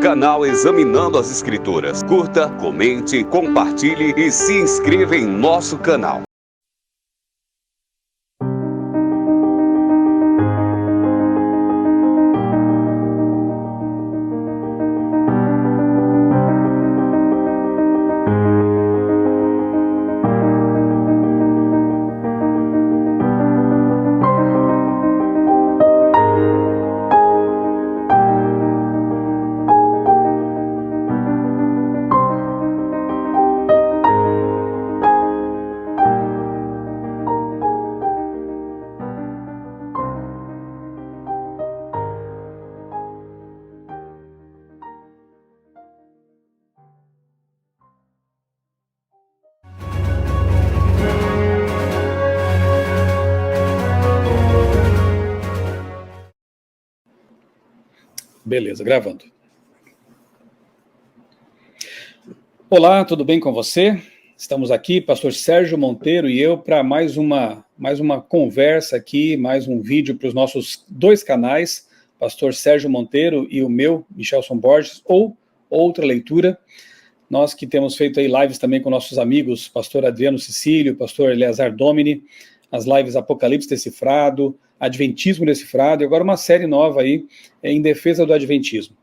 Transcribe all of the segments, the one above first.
Canal Examinando as Escrituras. Curta, comente, compartilhe e se inscreva em nosso canal. Beleza, gravando. Olá, tudo bem com você? Estamos aqui, pastor Sérgio Monteiro e eu, para mais uma conversa aqui, mais um vídeo para os nossos dois canais, pastor Sérgio Monteiro e o meu, Michelson Borges, ou outra leitura. Nós que temos feito aí lives também com nossos amigos, pastor Adriano Cecílio, pastor Eleazar Domini, as lives Apocalipse Decifrado, Adventismo Decifrado, e agora uma série nova aí em defesa do Adventismo.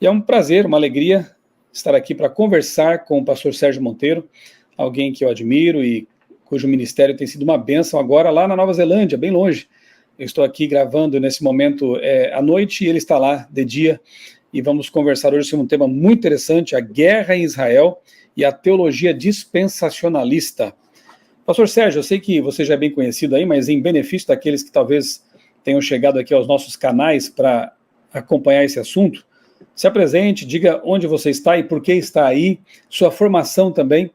E é um prazer, uma alegria estar aqui para conversar com o pastor Sérgio Monteiro, alguém que eu admiro e cujo ministério tem sido uma bênção agora lá na Nova Zelândia, bem longe. Eu estou aqui gravando nesse momento à noite e ele está lá de dia, e vamos conversar hoje sobre um tema muito interessante, a guerra em Israel e a teologia dispensacionalista. Pastor Sérgio, eu sei que você já é bem conhecido aí, mas em benefício daqueles que talvez tenham chegado aqui aos nossos canais para acompanhar esse assunto, se apresente, diga onde você está e por que está aí, sua formação também.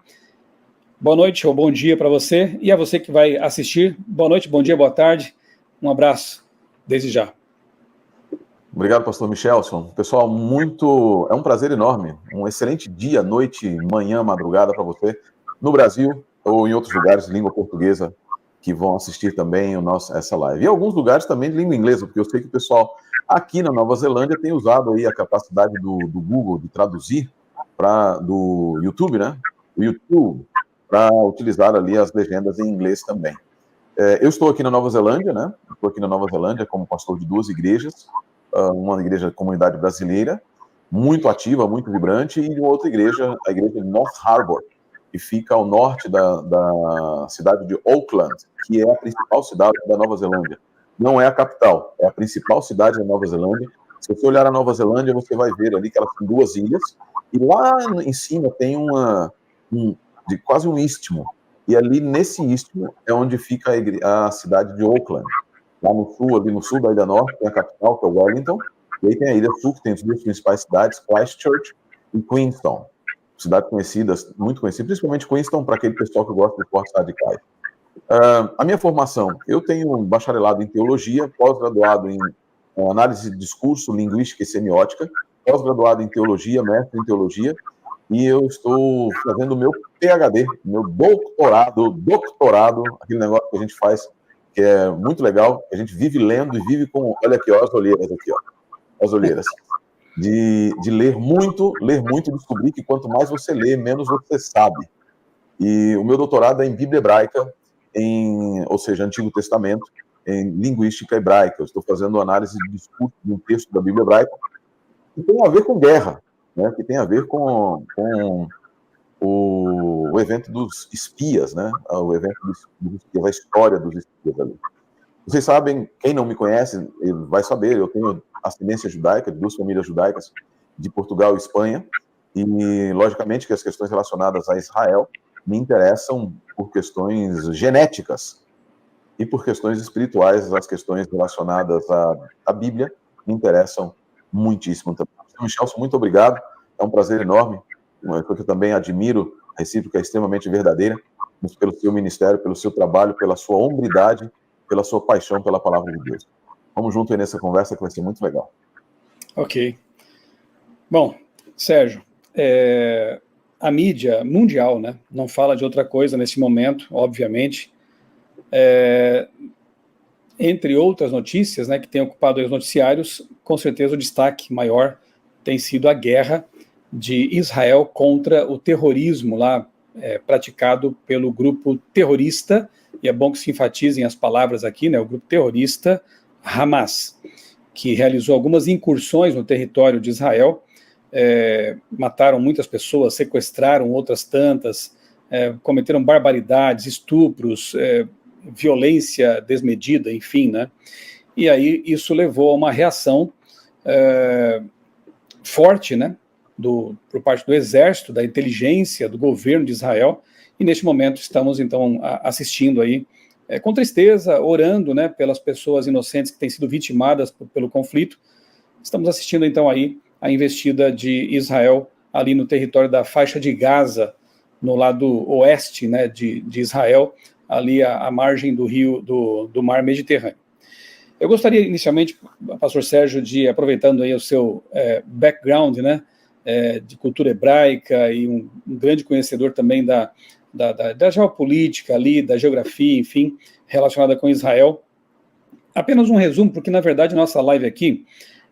Boa noite ou bom dia para você, e a você que vai assistir, boa noite, bom dia, boa tarde, um abraço, desde já. Obrigado, pastor Michelson. Pessoal, é um prazer enorme, um excelente dia, noite, manhã, madrugada para você, no Brasil ou em outros lugares de língua portuguesa que vão assistir também essa live. E alguns lugares também de língua inglesa, porque eu sei que o pessoal aqui na Nova Zelândia tem usado aí a capacidade do Google de traduzir do YouTube, né? Do YouTube, para utilizar ali as legendas em inglês também. Eu estou aqui na Nova Zelândia, né? Estou aqui na Nova Zelândia como pastor de 2 igrejas, uma igreja de comunidade brasileira, muito ativa, muito vibrante, e uma outra igreja, a igreja de North Harbour, que fica ao norte da cidade de Auckland, que é a principal cidade da Nova Zelândia. Não é a capital, é a principal cidade da Nova Zelândia. Se você olhar a Nova Zelândia, você vai ver ali que elas têm 2 ilhas, e lá em cima tem quase um istmo, e ali nesse istmo é onde fica a cidade de Auckland. Lá no sul, ali no sul da Ilha Norte, tem a capital, que é Wellington, e aí tem a Ilha Sul, que tem as 2 principais cidades, Christchurch e Queenstown. Cidades conhecidas, muito conhecidas, principalmente Queenstown, para aquele pessoal que gosta de esportes radicais. A minha formação, eu tenho um bacharelado em teologia, pós-graduado em análise de discurso, linguística e semiótica, pós-graduado em teologia, mestre em teologia, e eu estou fazendo o meu PhD, meu doutorado, aquele negócio que a gente faz, que é muito legal, que a gente vive lendo e vive com, olha aqui, ó, as olheiras aqui, ó, as olheiras. De ler muito e descobrir que quanto mais você lê, menos você sabe. E o meu doutorado é em Bíblia Hebraica, ou seja, Antigo Testamento, em linguística hebraica. Eu estou fazendo análise de discurso de um texto da Bíblia Hebraica que tem a ver com guerra, né? Que tem a ver com o evento dos espias, né? O evento dos espias, a história dos espias ali. Vocês sabem, quem não me conhece vai saber, eu tenho ascendência judaica, de 2 famílias judaicas, de Portugal e Espanha, e logicamente que as questões relacionadas a Israel me interessam por questões genéticas e por questões espirituais, as questões relacionadas à Bíblia me interessam muitíssimo também. Michelson, muito obrigado, é um prazer enorme, porque eu também admiro, a recíproca é extremamente verdadeira, pelo seu ministério, pelo seu trabalho, pela sua hombridade, pela sua paixão pela palavra de Deus. Vamos junto aí nessa conversa que vai ser muito legal. Ok. Bom, Sérgio, a mídia mundial, né, não fala de outra coisa nesse momento, obviamente. Entre outras notícias, né, que têm ocupado os noticiários, com certeza o destaque maior tem sido a guerra de Israel contra o terrorismo lá praticado pelo grupo terrorista, e é bom que se enfatizem as palavras aqui, né, o grupo terrorista Hamas, que realizou algumas incursões no território de Israel, mataram muitas pessoas, sequestraram outras tantas, cometeram barbaridades, estupros, violência desmedida, enfim, né? E aí isso levou a uma reação forte, né, por parte do exército, da inteligência, do governo de Israel, e neste momento estamos então assistindo aí, com tristeza, orando, né, pelas pessoas inocentes que têm sido vitimadas pelo conflito. Estamos assistindo então aí a investida de Israel ali no território da faixa de Gaza, no lado oeste, né, de Israel, ali à margem do rio, do mar Mediterrâneo. Eu gostaria inicialmente, pastor Sérgio, de, aproveitando aí o seu background, né, de cultura hebraica e um grande conhecedor também da geopolítica ali, da geografia, enfim, relacionada com Israel. Apenas um resumo, porque na verdade nossa live aqui,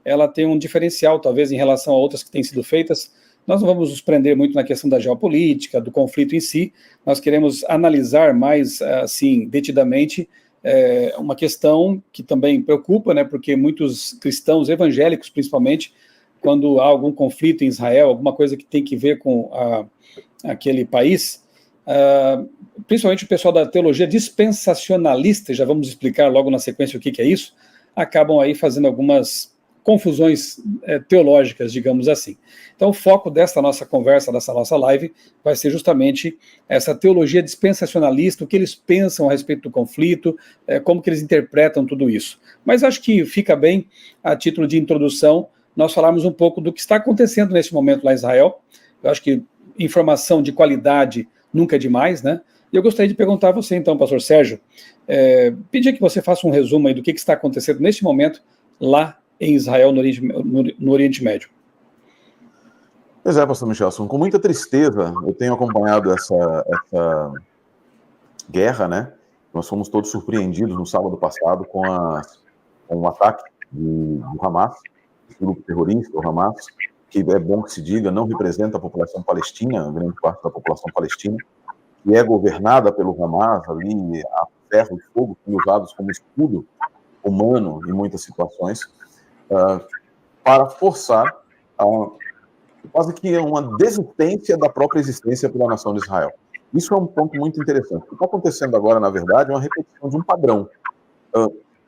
ela tem um diferencial talvez em relação a outras que têm sido feitas. Nós não vamos nos prender muito na questão da geopolítica, do conflito em si, nós queremos analisar mais, assim, detidamente, uma questão que também preocupa, né, porque muitos cristãos evangélicos, principalmente, quando há algum conflito em Israel, alguma coisa que tem que ver com aquele país, principalmente o pessoal da teologia dispensacionalista, já vamos explicar logo na sequência o que é isso, acabam aí fazendo algumas confusões teológicas, digamos assim. Então o foco dessa nossa conversa, dessa nossa live, vai ser justamente essa teologia dispensacionalista, o que eles pensam a respeito do conflito, como que eles interpretam tudo isso. Mas acho que fica bem, a título de introdução, nós falarmos um pouco do que está acontecendo nesse momento lá em Israel. Eu acho que informação de qualidade nunca é demais, né? E eu gostaria de perguntar a você, então, pastor Sérgio, pedir que você faça um resumo aí do que está acontecendo neste momento lá em Israel, no Oriente Médio. Pois é, pastor Michelson, com muita tristeza eu tenho acompanhado essa guerra, né? Nós fomos todos surpreendidos no sábado passado com um ataque do Hamas, do grupo terrorista, o Hamas, que é bom que se diga, não representa a população palestina, a grande parte da população palestina, que é governada pelo Hamas, ali, a ferro e fogo, sendo usados como escudo humano em muitas situações, para forçar quase que uma desistência da própria existência pela nação de Israel. Isso é um ponto muito interessante. O que está acontecendo agora, na verdade, é uma repetição de um padrão.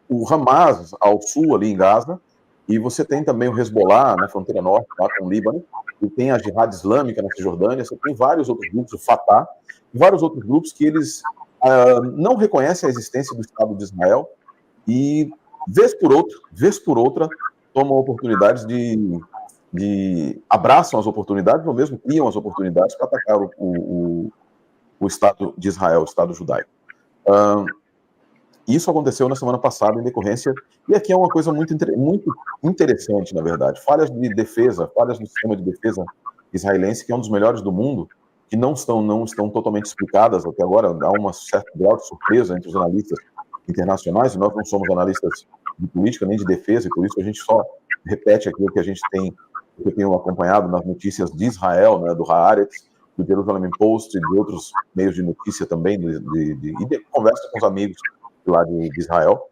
O Hamas, ao sul, ali em Gaza, e você tem também o Hezbollah, na fronteira norte, lá com o Líbano, e tem a Jihad Islâmica na Cisjordânia, você tem vários outros grupos, o Fatah, vários outros grupos que eles não reconhecem a existência do Estado de Israel e, vez por outra, tomam oportunidades abraçam as oportunidades ou mesmo criam as oportunidades para atacar o Estado de Israel, o Estado judaico. Isso aconteceu na semana passada em decorrência, e aqui é uma coisa muito interessante, na verdade, falhas no sistema de defesa israelense, que é um dos melhores do mundo, que não estão totalmente explicadas até agora, há um certo grau de surpresa entre os analistas internacionais, e nós não somos analistas de política nem de defesa, e por isso a gente só repete aquilo que a gente tem, que eu tenho acompanhado nas notícias de Israel, né, do Haaretz, do Jerusalem Post e de outros meios de notícia também, e de conversa com os amigos lá de Israel,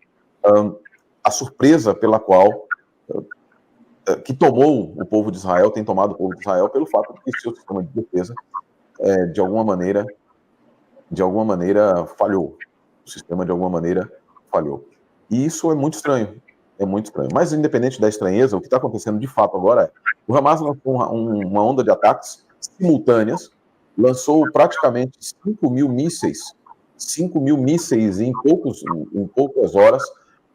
a surpresa pela qual que tomou o povo de Israel, tem tomado o povo de Israel, pelo fato de que o seu sistema de defesa, de alguma maneira falhou. O sistema, de alguma maneira, falhou. E isso é muito estranho. Mas, independente da estranheza, o que está acontecendo de fato agora é o Hamas lançou uma onda de ataques simultâneas, lançou praticamente 5 mil mísseis em poucas horas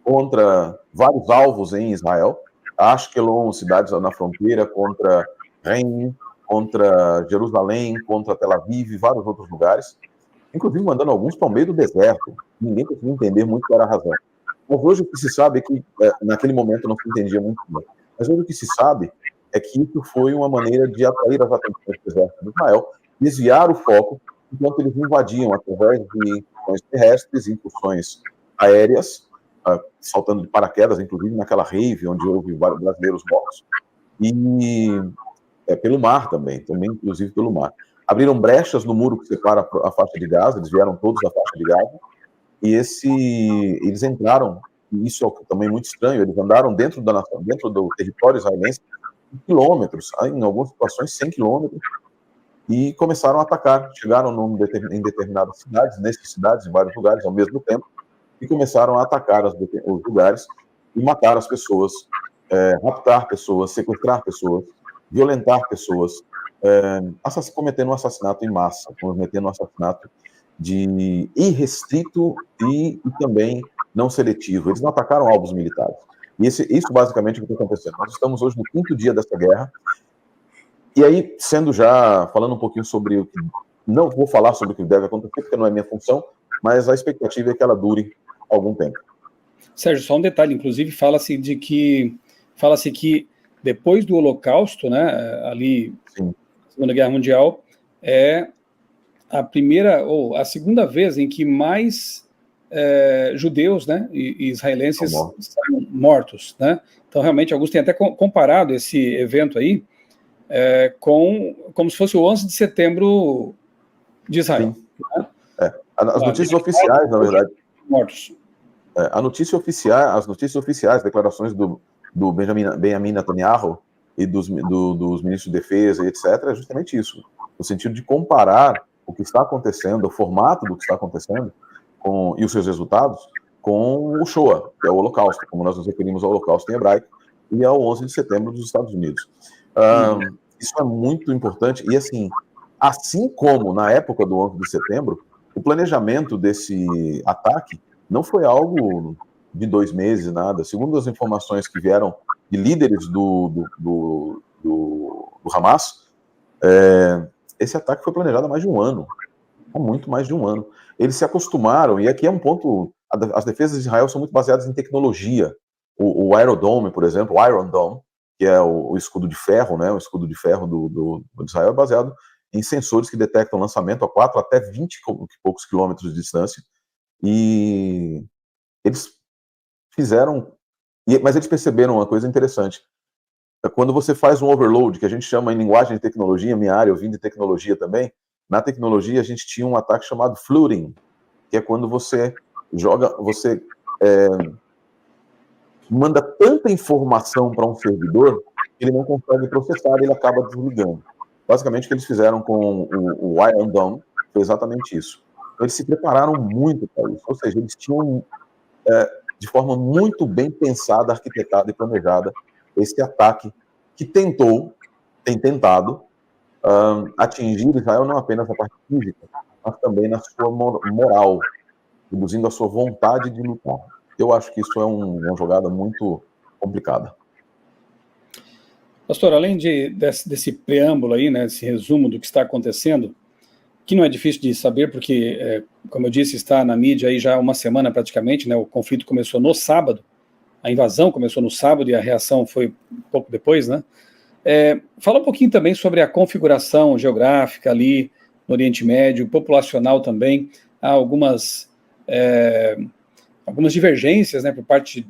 contra vários alvos em Israel, Ashkelon, cidades na fronteira, contra Rein, contra Jerusalém, contra Tel Aviv e vários outros lugares, inclusive mandando alguns para o meio do deserto. Ninguém conseguiu entender muito qual era a razão. Mas hoje o que se sabe é que, naquele momento não se entendia muito bem, mas hoje o que se sabe é que isso foi uma maneira de atrair as atenções do exército de Israel, desviar o foco, enquanto eles invadiam através de incursões terrestres, incursões aéreas, saltando de paraquedas, inclusive naquela rave onde houve vários brasileiros mortos, e pelo mar também, inclusive pelo mar. Abriram brechas no muro que separa a faixa de Gaza, eles vieram todos da faixa de Gaza, e eles entraram, e isso é também muito estranho, eles andaram dentro do território israelense quilômetros, em algumas situações 100 quilômetros, e começaram a atacar. Chegaram em determinadas cidades, nessas cidades, em vários lugares ao mesmo tempo, e começaram a atacar os lugares e matar as pessoas, raptar pessoas, sequestrar pessoas, violentar pessoas, cometendo um assassinato em massa, cometendo um assassinato irrestrito e também não seletivo. Eles não atacaram alvos militares. E isso basicamente é o que está acontecendo. Nós estamos hoje no 5º dia dessa guerra, e aí, falando um pouquinho sobre o que... Não vou falar sobre o que deve acontecer, porque não é minha função, mas a expectativa é que ela dure algum tempo. Sérgio, só um detalhe, inclusive fala-se que depois do Holocausto, né, ali, Sim. Segunda Guerra Mundial, é a primeira ou a segunda vez em que mais judeus, né, e israelenses são mortos, né? Então, realmente, alguns têm até comparado esse evento aí como se fosse o 11 de setembro de Israel. Né? As notícias oficiais, na verdade. Mortos. As notícias oficiais, declarações do Benjamin Netanyahu e dos ministros de defesa, etc., é justamente isso, no sentido de comparar o que está acontecendo, o formato do que está acontecendo e os seus resultados com o Shoah, que é o Holocausto, como nós nos referimos ao Holocausto em hebraico, e ao 11 de setembro dos Estados Unidos. Isso é muito importante, e assim como na época do 11 de setembro, o planejamento desse ataque não foi algo de 2 meses, nada. Segundo as informações que vieram de líderes do Hamas, esse ataque foi planejado há mais de um ano, há muito mais de um ano. Eles se acostumaram, e aqui é um ponto, as defesas de Israel são muito baseadas em tecnologia. O Iron Dome, por exemplo, o Iron Dome, que é o escudo de ferro, né? O escudo de ferro do Israel é baseado em sensores que detectam lançamento a 4 até 20 e poucos quilômetros de distância. E eles fizeram... Mas eles perceberam uma coisa interessante. Quando você faz um overload, que a gente chama em linguagem de tecnologia, minha área, eu vim de tecnologia também, na tecnologia a gente tinha um ataque chamado flooding, que é quando você manda tanta informação para um servidor que ele não consegue processar e ele acaba desligando. Basicamente, o que eles fizeram com o Iron Dome foi exatamente isso. Eles se prepararam muito para isso, ou seja, eles tinham, de forma muito bem pensada, arquitetada e planejada, esse ataque que tem tentado atingir Israel não apenas na parte física, mas também na sua moral, reduzindo a sua vontade de lutar. Eu acho que isso é uma jogada muito complicada. Pastor, além desse preâmbulo aí, né, esse resumo do que está acontecendo, que não é difícil de saber, porque, como eu disse, está na mídia aí já há uma semana praticamente, né, o conflito começou no sábado, a invasão começou no sábado e a reação foi um pouco depois, né? Fala um pouquinho também sobre a configuração geográfica ali no Oriente Médio, populacional também. Há algumas divergências, né, por parte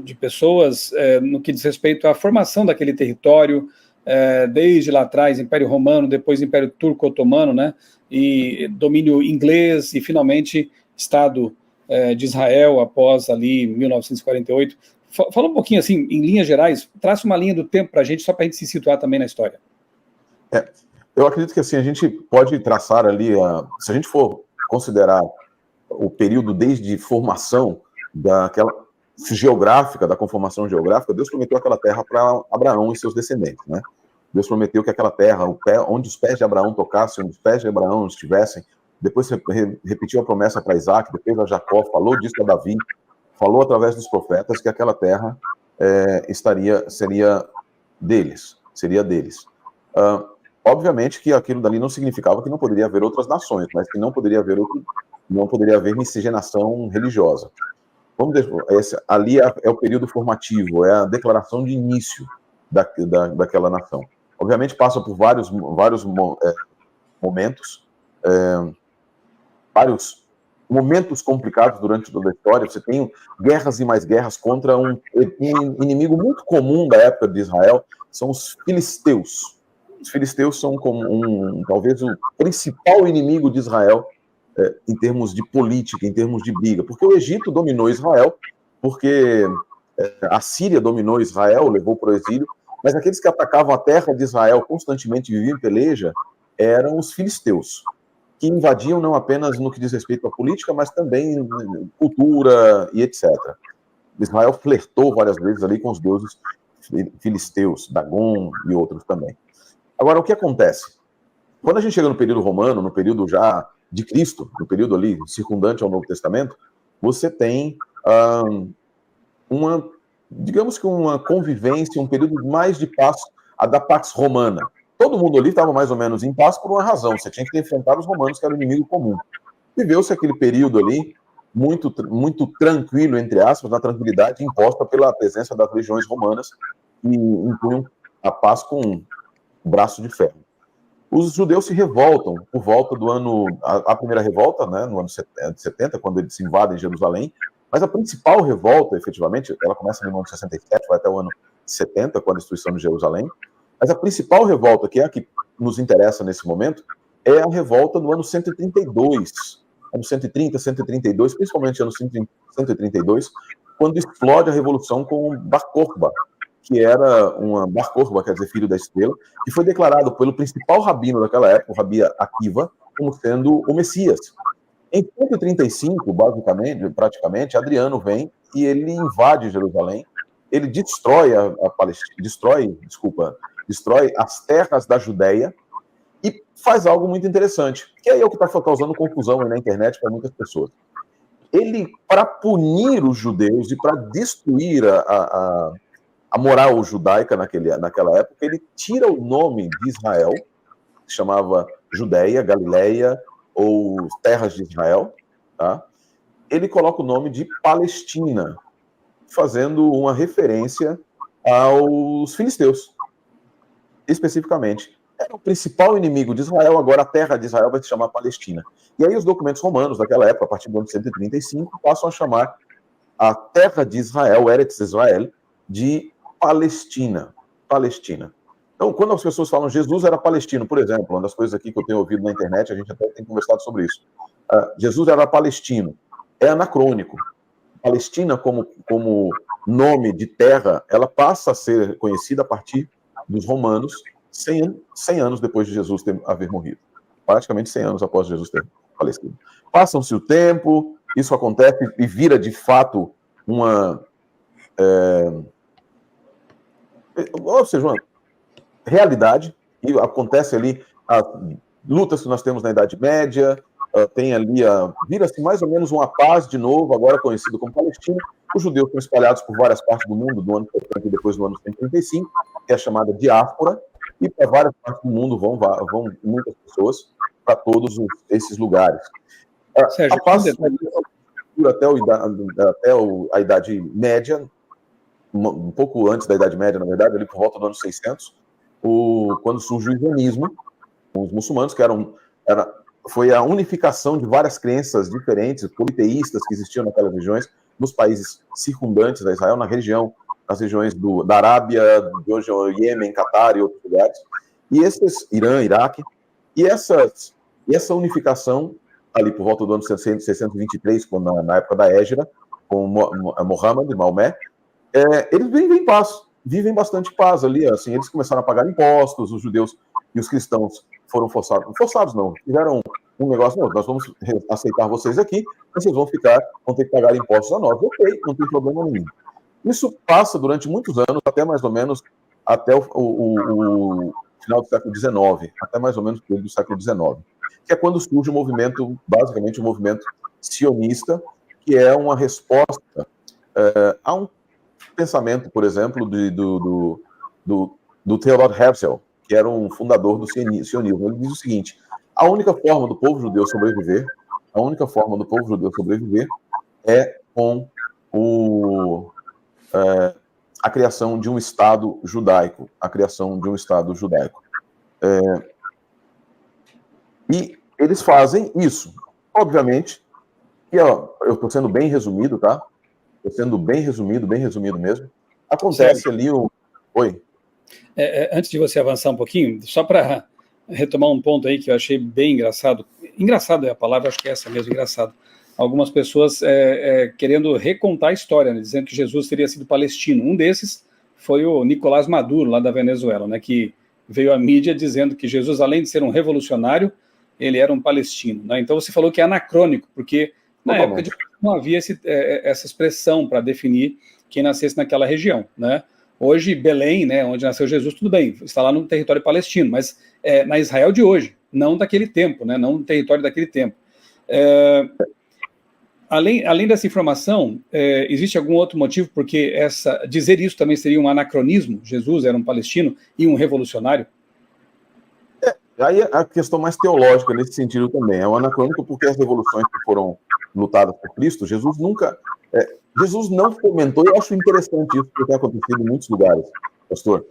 de pessoas no que diz respeito à formação daquele território, desde lá atrás, Império Romano, depois Império Turco-Otomano, né, e domínio inglês e finalmente Estado de Israel após ali 1948. Fala um pouquinho assim, em linhas gerais, traça uma linha do tempo para a gente, só para a gente se situar também na história. Eu acredito que assim, a gente pode traçar ali, se a gente for considerar o período desde formação daquela geográfica, da conformação geográfica, Deus prometeu aquela terra para Abraão e seus descendentes, né? Deus prometeu que aquela terra, onde os pés de Abraão tocassem, onde os pés de Abraão estivessem, depois repetiu a promessa para Isaac, depois a Jacó, falou disso a Davi, falou através dos profetas que aquela terra seria deles. Obviamente que aquilo dali não significava que não poderia haver outras nações, mas que não poderia haver miscigenação religiosa. Vamos dizer, ali é o período formativo, é a declaração de início daquela nação. Obviamente passa por vários momentos, vários momentos complicados durante toda a história. Você tem guerras e mais guerras contra um inimigo muito comum da época de Israel, são os filisteus. Os filisteus são como talvez o principal inimigo de Israel em termos de política, em termos de briga, porque o Egito dominou Israel, porque a Síria dominou Israel, levou para o exílio, mas aqueles que atacavam a terra de Israel constantemente, viviam em peleja, eram os filisteus, que invadiam não apenas no que diz respeito à política, mas também em cultura e etc. Israel flertou várias vezes ali com os deuses filisteus, Dagon e outros também. Agora, o que acontece? Quando a gente chega no período romano, no período já de Cristo, no período ali circundante ao Novo Testamento, você tem digamos que uma convivência, um período mais de paz, a da Pax Romana. Todo mundo ali estava mais ou menos em paz por uma razão, você tinha que enfrentar os romanos, que era o inimigo comum. Viveu-se aquele período ali muito, muito tranquilo, entre aspas, na tranquilidade imposta pela presença das legiões romanas, que impunham a paz com um braço de ferro. Os judeus se revoltam por volta do ano... A primeira revolta, né, no ano 70, quando eles invadem Jerusalém, mas a principal revolta, efetivamente, ela começa no ano 67, vai até o ano 70, com a destruição de Jerusalém, mas a principal revolta, que é a que nos interessa nesse momento, é a revolta do ano 132, ano 130, 132, principalmente ano 132, quando explode a revolução com Bar Kokhba, que era Bar Kokhba, quer dizer, filho da estrela, que foi declarado pelo principal rabino daquela época, o Rabi Akiva, como sendo o Messias. Em 135, basicamente, praticamente, Adriano vem e ele invade Jerusalém, ele destrói a Palestina, destrói as terras da Judéia e faz algo muito interessante, que aí é o que está causando confusão aí na internet para muitas pessoas. Ele, para punir os judeus e para destruir a moral judaica naquela época, ele tira o nome de Israel, que chamava Judéia, Galileia, ou terras de Israel, tá? Ele coloca o nome de Palestina, fazendo uma referência aos filisteus, especificamente. Era o principal inimigo de Israel, agora a terra de Israel vai se chamar Palestina. E aí os documentos romanos daquela época, a partir do ano 135, passam a chamar a terra de Israel, Eretz Israel, de Palestina. Então, quando as pessoas falam Jesus era palestino, por exemplo, uma das coisas aqui que eu tenho ouvido na internet, a gente até tem conversado sobre isso. Jesus era palestino. É anacrônico. Palestina, como nome de terra, ela passa a ser conhecida a partir dos romanos 100 anos depois de Jesus haver morrido. Praticamente 100 anos após Jesus ter falecido. Passam-se o tempo, isso acontece e vira, de fato, uma realidade, e acontece ali as lutas que nós temos na Idade Média, tem ali, vira-se mais ou menos uma paz de novo, agora conhecido como Palestina. Os judeus estão espalhados por várias partes do mundo, do ano 70 e depois do ano 135, que é a chamada diáspora, e para várias partes do mundo vão muitas pessoas para todos esses lugares. Sérgio, a paz até a Idade Média, um pouco antes da Idade Média, na verdade, ali por volta do ano 600, quando surge o islamismo, os muçulmanos, que foi a unificação de várias crenças diferentes, politeístas que existiam naquelas regiões, nos países circundantes a Israel, nas regiões da Arábia, de hoje o Iêmen, Catar e outros lugares, e Irã, Iraque, e essa unificação, ali por volta do ano 623, na época da Hégira, com Muhammad, Maomé, eles vivem bastante paz ali, assim, eles começaram a pagar impostos, os judeus e os cristãos foram forçados não, tiveram um negócio, não, nós vamos aceitar vocês aqui, mas vocês vão ter que pagar impostos a nós, ok, não tem problema nenhum. Isso passa durante muitos anos, até mais ou menos, até o final do século XIX, até mais ou menos o período do século XIX, que é quando surge basicamente o movimento sionista, que é uma resposta a um pensamento, por exemplo, do Theodor Herzl, que era um fundador do sionismo. Ele diz o seguinte: a única forma do povo judeu sobreviver é com a criação de um Estado judaico, E eles fazem isso. Obviamente, eu estou sendo bem resumido, tá? Estou sendo bem resumido mesmo. Acontece ali Oi. Antes de você avançar um pouquinho, só para retomar um ponto aí que eu achei bem engraçado. Engraçado é a palavra, acho que é essa mesmo, engraçado. Algumas pessoas querendo recontar a história, né, dizendo que Jesus teria sido palestino. Um desses foi o Nicolás Maduro, lá da Venezuela, né, que veio à mídia dizendo que Jesus, além de ser um revolucionário, ele era um palestino. Né? Então você falou que é anacrônico, porque na época de não havia essa expressão para definir quem nascesse naquela região. Né? Hoje, Belém, né, onde nasceu Jesus, tudo bem, está lá no território palestino, mas na Israel de hoje, não daquele tempo, né, não no território daquele tempo. Além dessa informação, existe algum outro motivo porque dizer isso também seria um anacronismo? Jesus era um palestino e um revolucionário? Aí a questão mais teológica nesse sentido também. É um anacrônico porque as revoluções que foram lutadas por Cristo, Jesus não fomentou. Eu acho interessante isso que tem acontecido em muitos lugares, pastor.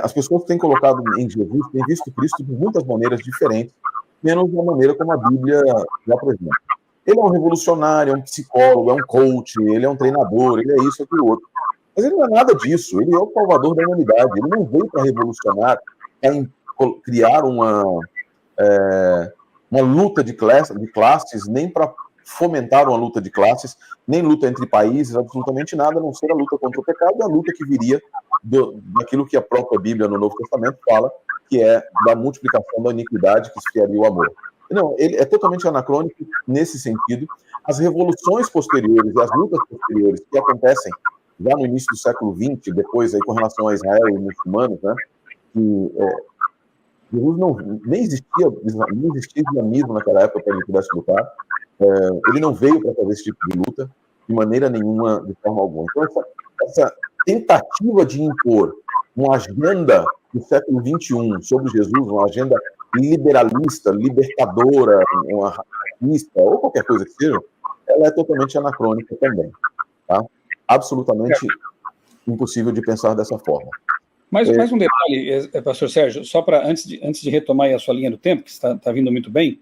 As pessoas têm colocado em Jesus, têm visto Cristo de muitas maneiras diferentes, menos da maneira como a Bíblia já apresenta. Ele é um revolucionário, é um psicólogo, é um coach, ele é um treinador, ele é isso, aquilo outro. Mas ele não é nada disso, ele é o salvador da humanidade, ele não veio para revolucionar, para criar uma luta de classes, nem para fomentar uma luta de classes, nem luta entre países, absolutamente nada, a não ser a luta contra o pecado e a luta que viria daquilo que a própria Bíblia no Novo Testamento fala, que é da multiplicação da iniquidade que esfriaria o amor. Não, ele é totalmente anacrônico nesse sentido. As revoluções posteriores e as lutas posteriores que acontecem já no início do século XX, depois aí com relação a Israel e muçulmanos, né, que Jesus nem existia islamismo naquela época para ele pudesse lutar. Ele não veio para fazer esse tipo de luta de maneira nenhuma, de forma alguma. Então, essa tentativa de impor uma agenda do século XXI sobre Jesus, uma agenda liberalista, libertadora, uma racista, ou qualquer coisa que seja, ela é totalmente anacrônica também. Tá? Absolutamente impossível de pensar dessa forma. Mais um detalhe, pastor Sérgio, só para antes de retomar a sua linha do tempo, que está vindo muito bem,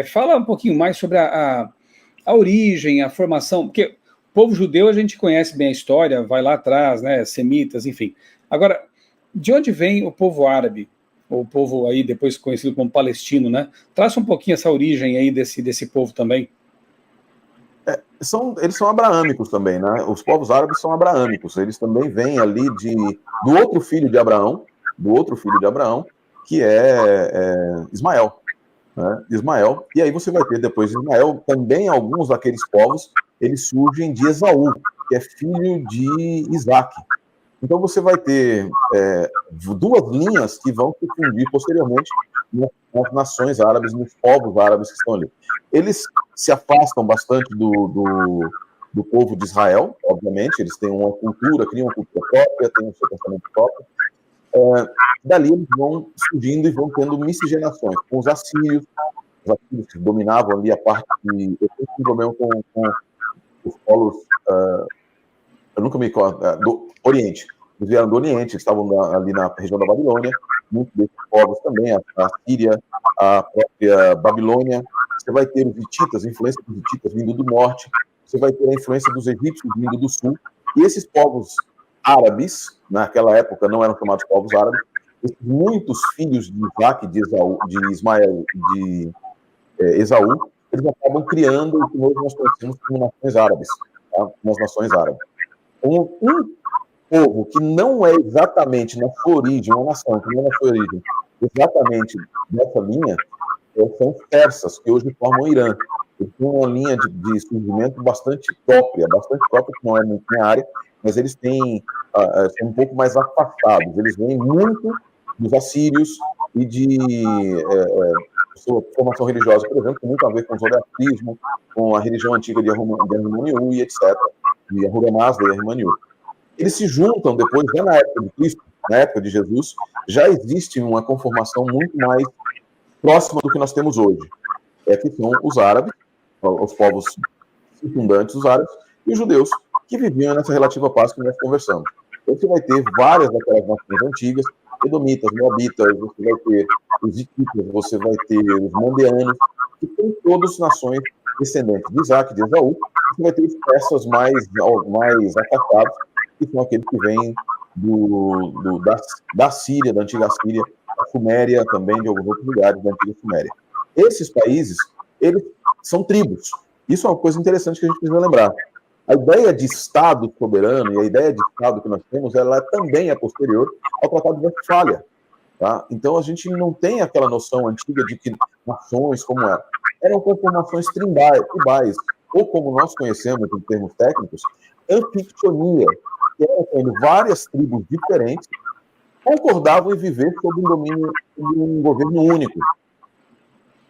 fala um pouquinho mais sobre a origem, a formação, porque o povo judeu a gente conhece bem a história, vai lá atrás, né, semitas, enfim. Agora, de onde vem o povo árabe, ou o povo aí depois conhecido como palestino, né? Traça um pouquinho essa origem aí desse povo também. Eles são abraâmicos também, né? Os povos árabes são abraâmicos, eles também vêm ali do outro filho de Abraão, que é Ismael, né? Ismael, e aí você vai ter depois de Ismael, também alguns daqueles povos, eles surgem de Esaú, que é filho de Isaac. Então você vai ter duas linhas que vão se fundir posteriormente nas nações árabes, nos povos árabes que estão ali. Eles se afastam bastante do povo de Israel, obviamente, eles têm uma cultura, criam uma cultura própria, têm um seu pensamento próprio. Dali eles vão surgindo e vão tendo miscigenações com os assírios que dominavam ali a parte de... Eu tenho um problema com os polos... eu nunca me do Oriente. Eles vieram do Oriente, eles estavam ali na região da Babilônia, muitos desses povos também, a Síria, a própria Babilônia. Você vai ter os hititas, a influência dos hititas vindo do norte, você vai ter a influência dos egípcios vindo do sul, e esses povos árabes, naquela época não eram chamados povos árabes, muitos filhos de Isaac, de Ismael, de Esaú, eles acabam criando o que hoje nós conhecemos como nações árabes, tá? Nas nações árabes. Um povo que não é exatamente na sua origem, uma nação que não é na sua origem exatamente dessa linha, são os persas, que hoje formam o Irã. Eles têm uma linha de surgimento bastante própria, que não é muito minha área, mas eles têm, são um pouco mais afastados. Eles vêm muito dos assírios e de sua formação religiosa, por exemplo, tem muito a ver com o zoroastrismo, com a religião antiga de Ahrimanyu e etc., de Ahura Mazda e Ahrimanyu. Eles se juntam depois, já na época de Cristo, na época de Jesus, já existe uma conformação muito mais próxima do que nós temos hoje. Que são os árabes, os povos circundantes, os árabes, e os judeus, que viviam nessa relativa paz que nós conversamos. Então, você vai ter várias daquelas nações antigas, edomitas, moabitas, você vai ter os hititas, você vai ter os mandeanos, que são todas nações descendentes de Isaac, de Esaú. Você vai ter os persas mais afastados, que são aqueles que vêm da Síria, da antiga Síria, da Suméria também, de alguns outros lugares da antiga Suméria. Esses países, eles são tribos. Isso é uma coisa interessante que a gente precisa lembrar. A ideia de Estado soberano e a ideia de Estado que nós temos, ela também é posterior ao Tratado de Westfália. Tá? Então, a gente não tem aquela noção antiga de que nações como eram conformações tribais, ou como nós conhecemos em termos técnicos, anfictionia, que era quando várias tribos diferentes concordavam em viver sob um domínio de um governo único,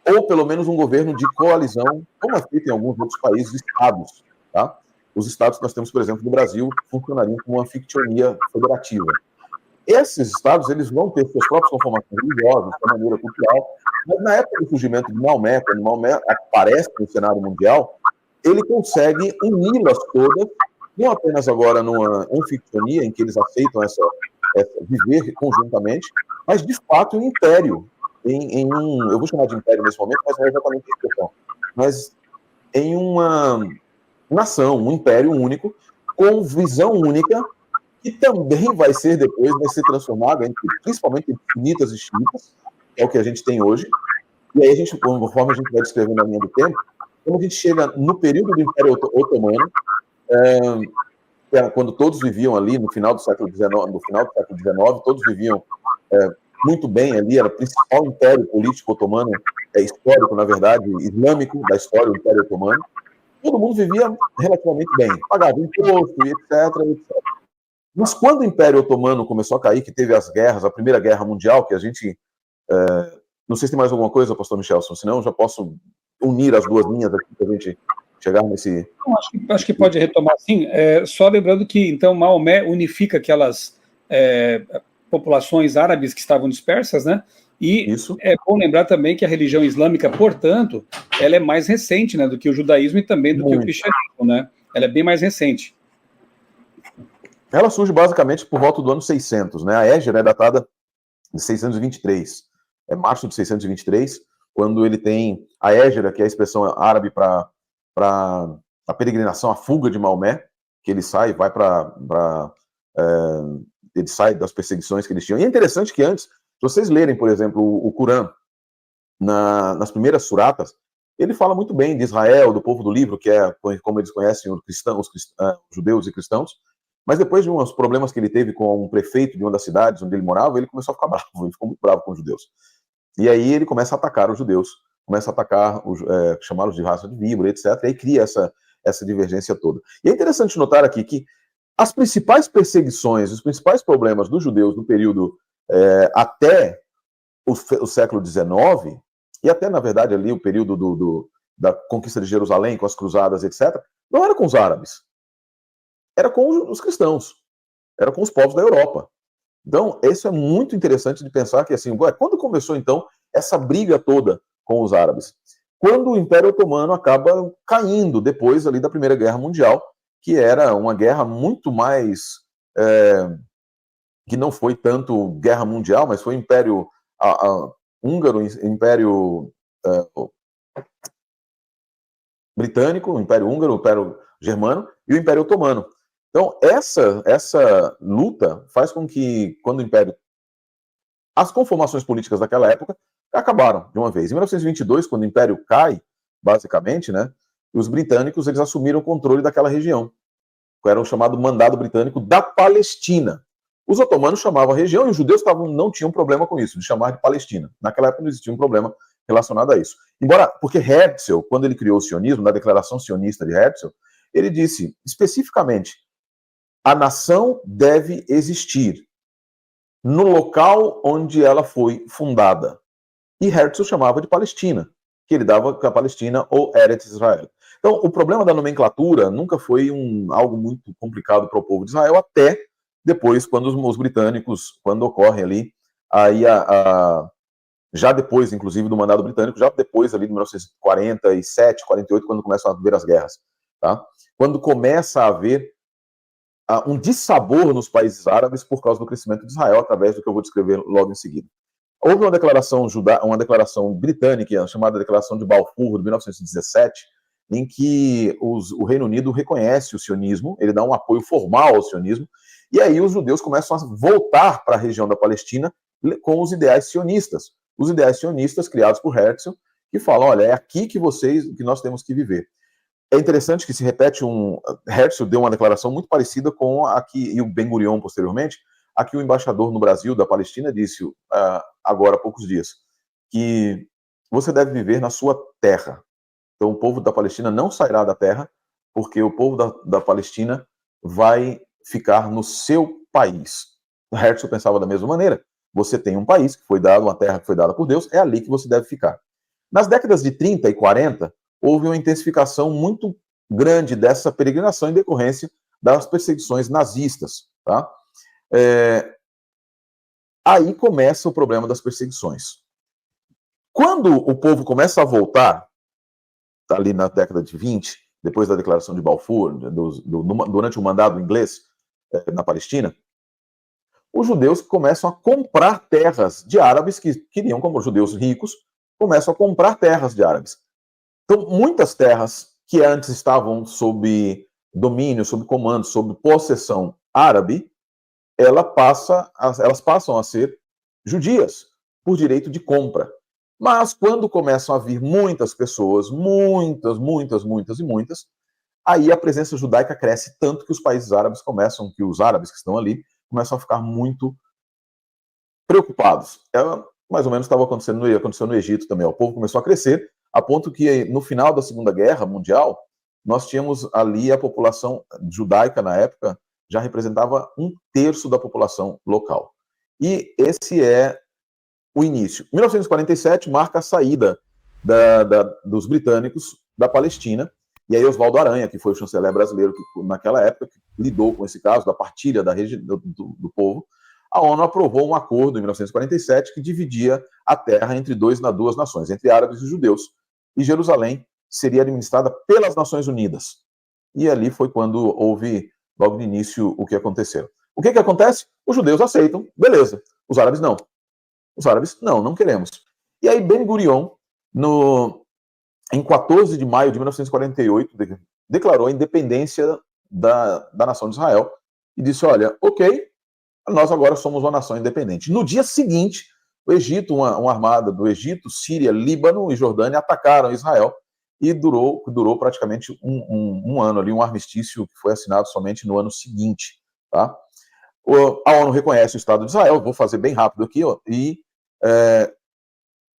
ou pelo menos um governo de coalizão, como é feito em alguns outros países, estados. Tá? Os estados que nós temos, por exemplo, no Brasil, funcionariam como uma anfictionia federativa. Esses estados, eles vão ter suas próprias conformações religiosas, de maneira cultural, mas na época do surgimento de Maomé, quando Maomé aparece no cenário mundial, ele consegue uni-las todas, não apenas agora numa anfictionia, em que eles aceitam viver conjuntamente, mas de fato um império, eu vou chamar de império nesse momento, mas não é exatamente a expressão, mas em uma nação, um império único, com visão única, que também vai ser transformado, principalmente em sunitas e xiitas, que é o que a gente tem hoje. E aí, conforme a gente vai descrevendo na linha do tempo, quando a gente chega no período do Império Otomano, quando todos viviam ali no final do século XIX, todos viviam muito bem ali, era o principal império político otomano, histórico, na verdade, islâmico da história do Império Otomano. Todo mundo vivia relativamente bem, pagava imposto, etc. Mas quando o Império Otomano começou a cair, que teve as guerras, a Primeira Guerra Mundial, que a gente... não sei se tem mais alguma coisa, pastor Michelson, senão eu já posso unir as duas linhas aqui para a gente chegar nesse... Acho que pode retomar, sim. Só lembrando que, então, Maomé unifica aquelas populações árabes que estavam dispersas, né? E Isso. É bom lembrar também que a religião islâmica, portanto, ela é mais recente, né, do que o judaísmo e também do que o cristianismo, né? Ela é bem mais recente. Ela surge basicamente por volta do ano 600, né? A Égera é datada de 623. É março de 623, quando ele tem a Égera, que é a expressão árabe para a peregrinação, a fuga de Maomé, que ele sai, ele sai das perseguições que eles tinham. E é interessante que antes, se vocês lerem, por exemplo, o Corão, nas primeiras suratas, ele fala muito bem de Israel, do povo do livro, que é como eles conhecem os judeus e cristãos. Mas depois de uns problemas que ele teve com um prefeito de uma das cidades onde ele morava, ele começou a ficar bravo, ele ficou muito bravo com os judeus. E aí ele começa a atacar os judeus, começa a atacar, chamá-los de raça de víbora, etc. E aí cria essa divergência toda. E é interessante notar aqui que as principais perseguições, os principais problemas dos judeus no período até o século XIX, e até, na verdade, ali o período da conquista de Jerusalém, com as cruzadas, etc., não era com os árabes. Era com os cristãos, era com os povos da Europa. Então, isso é muito interessante de pensar que, assim, quando começou, então, essa briga toda com os árabes? Quando o Império Otomano acaba caindo, depois ali da Primeira Guerra Mundial, que era uma guerra muito mais... que não foi tanto guerra mundial, mas foi Império Húngaro, Império Britânico, Império Húngaro, Império Germano e o Império Otomano. Então, essa luta faz com que, quando o Império... As conformações políticas daquela época acabaram de uma vez. Em 1922, quando o Império cai, basicamente, né, os britânicos eles assumiram o controle daquela região. Era o chamado Mandado Britânico da Palestina. Os otomanos chamavam a região e os judeus não tinham problema com isso, de chamar de Palestina. Naquela época não existia um problema relacionado a isso. Porque Herzl, quando ele criou o sionismo, na Declaração Sionista de Herzl, ele disse especificamente: a nação deve existir no local onde ela foi fundada. E Herzl chamava de Palestina, que ele dava a Palestina ou Eretz Israel. Então, o problema da nomenclatura nunca foi algo muito complicado para o povo de Israel, até depois, quando os britânicos, quando ocorrem ali, aí já depois, inclusive, do mandado britânico, já depois ali de 1947, 48, quando começam a haver as guerras, tá? Quando começa a haver um dissabor nos países árabes por causa do crescimento de Israel, através do que eu vou descrever logo em seguida. Houve uma declaração britânica, chamada Declaração de Balfour, de 1917, em que o Reino Unido reconhece o sionismo, ele dá um apoio formal ao sionismo, E aí os judeus começam a voltar para a região da Palestina com os ideais sionistas. Os ideais sionistas criados por Herzl, que falam, olha, é aqui que nós temos que viver. É interessante que se repete Herzl deu uma declaração muito parecida com a que, e o Ben-Gurion posteriormente, a que o embaixador no Brasil da Palestina disse agora há poucos dias, que você deve viver na sua terra. Então o povo da Palestina não sairá da terra, porque o povo da Palestina vai ficar no seu país. Herzl pensava da mesma maneira. Você tem um país que foi dado, uma terra que foi dada por Deus, é ali que você deve ficar. Nas décadas de 30 e 40, houve uma intensificação muito grande dessa peregrinação em decorrência das perseguições nazistas. Tá? Aí começa o problema das perseguições. Quando o povo começa a voltar, ali na década de 20, depois da declaração de Balfour, durante o mandado inglês na Palestina, os judeus começam a comprar terras de árabes que queriam, como judeus ricos, começam a comprar terras de árabes. Então, muitas terras que antes estavam sob domínio, sob comando, sob possessão árabe, elas passam a ser judias, por direito de compra. Mas quando começam a vir muitas pessoas, muitas, aí a presença judaica cresce tanto que os países árabes que os árabes que estão ali, começam a ficar muito preocupados. Mais ou menos aconteceu no Egito também. O povo começou a crescer, a ponto que no final da Segunda Guerra Mundial, nós tínhamos ali a população judaica na época, já representava 1/3 da população local. E esse é o início. 1947 marca a saída dos britânicos da Palestina, e aí Oswaldo Aranha, que foi o chanceler brasileiro que, naquela época, que lidou com esse caso da partilha do povo, a ONU aprovou um acordo em 1947 que dividia a terra entre duas nações, entre árabes e judeus, e Jerusalém seria administrada pelas Nações Unidas. E ali foi quando houve, logo no início, o que aconteceu. O que acontece? Os judeus aceitam, beleza. Os árabes não. Os árabes, não queremos. E aí Ben-Gurion, em 14 de maio de 1948, declarou a independência da nação de Israel e disse, olha, ok, nós agora somos uma nação independente. No dia seguinte, o Egito, uma armada do Egito, Síria, Líbano e Jordânia atacaram Israel e durou praticamente um ano ali, um armistício que foi assinado somente no ano seguinte. Tá? A ONU reconhece o Estado de Israel, vou fazer bem rápido aqui,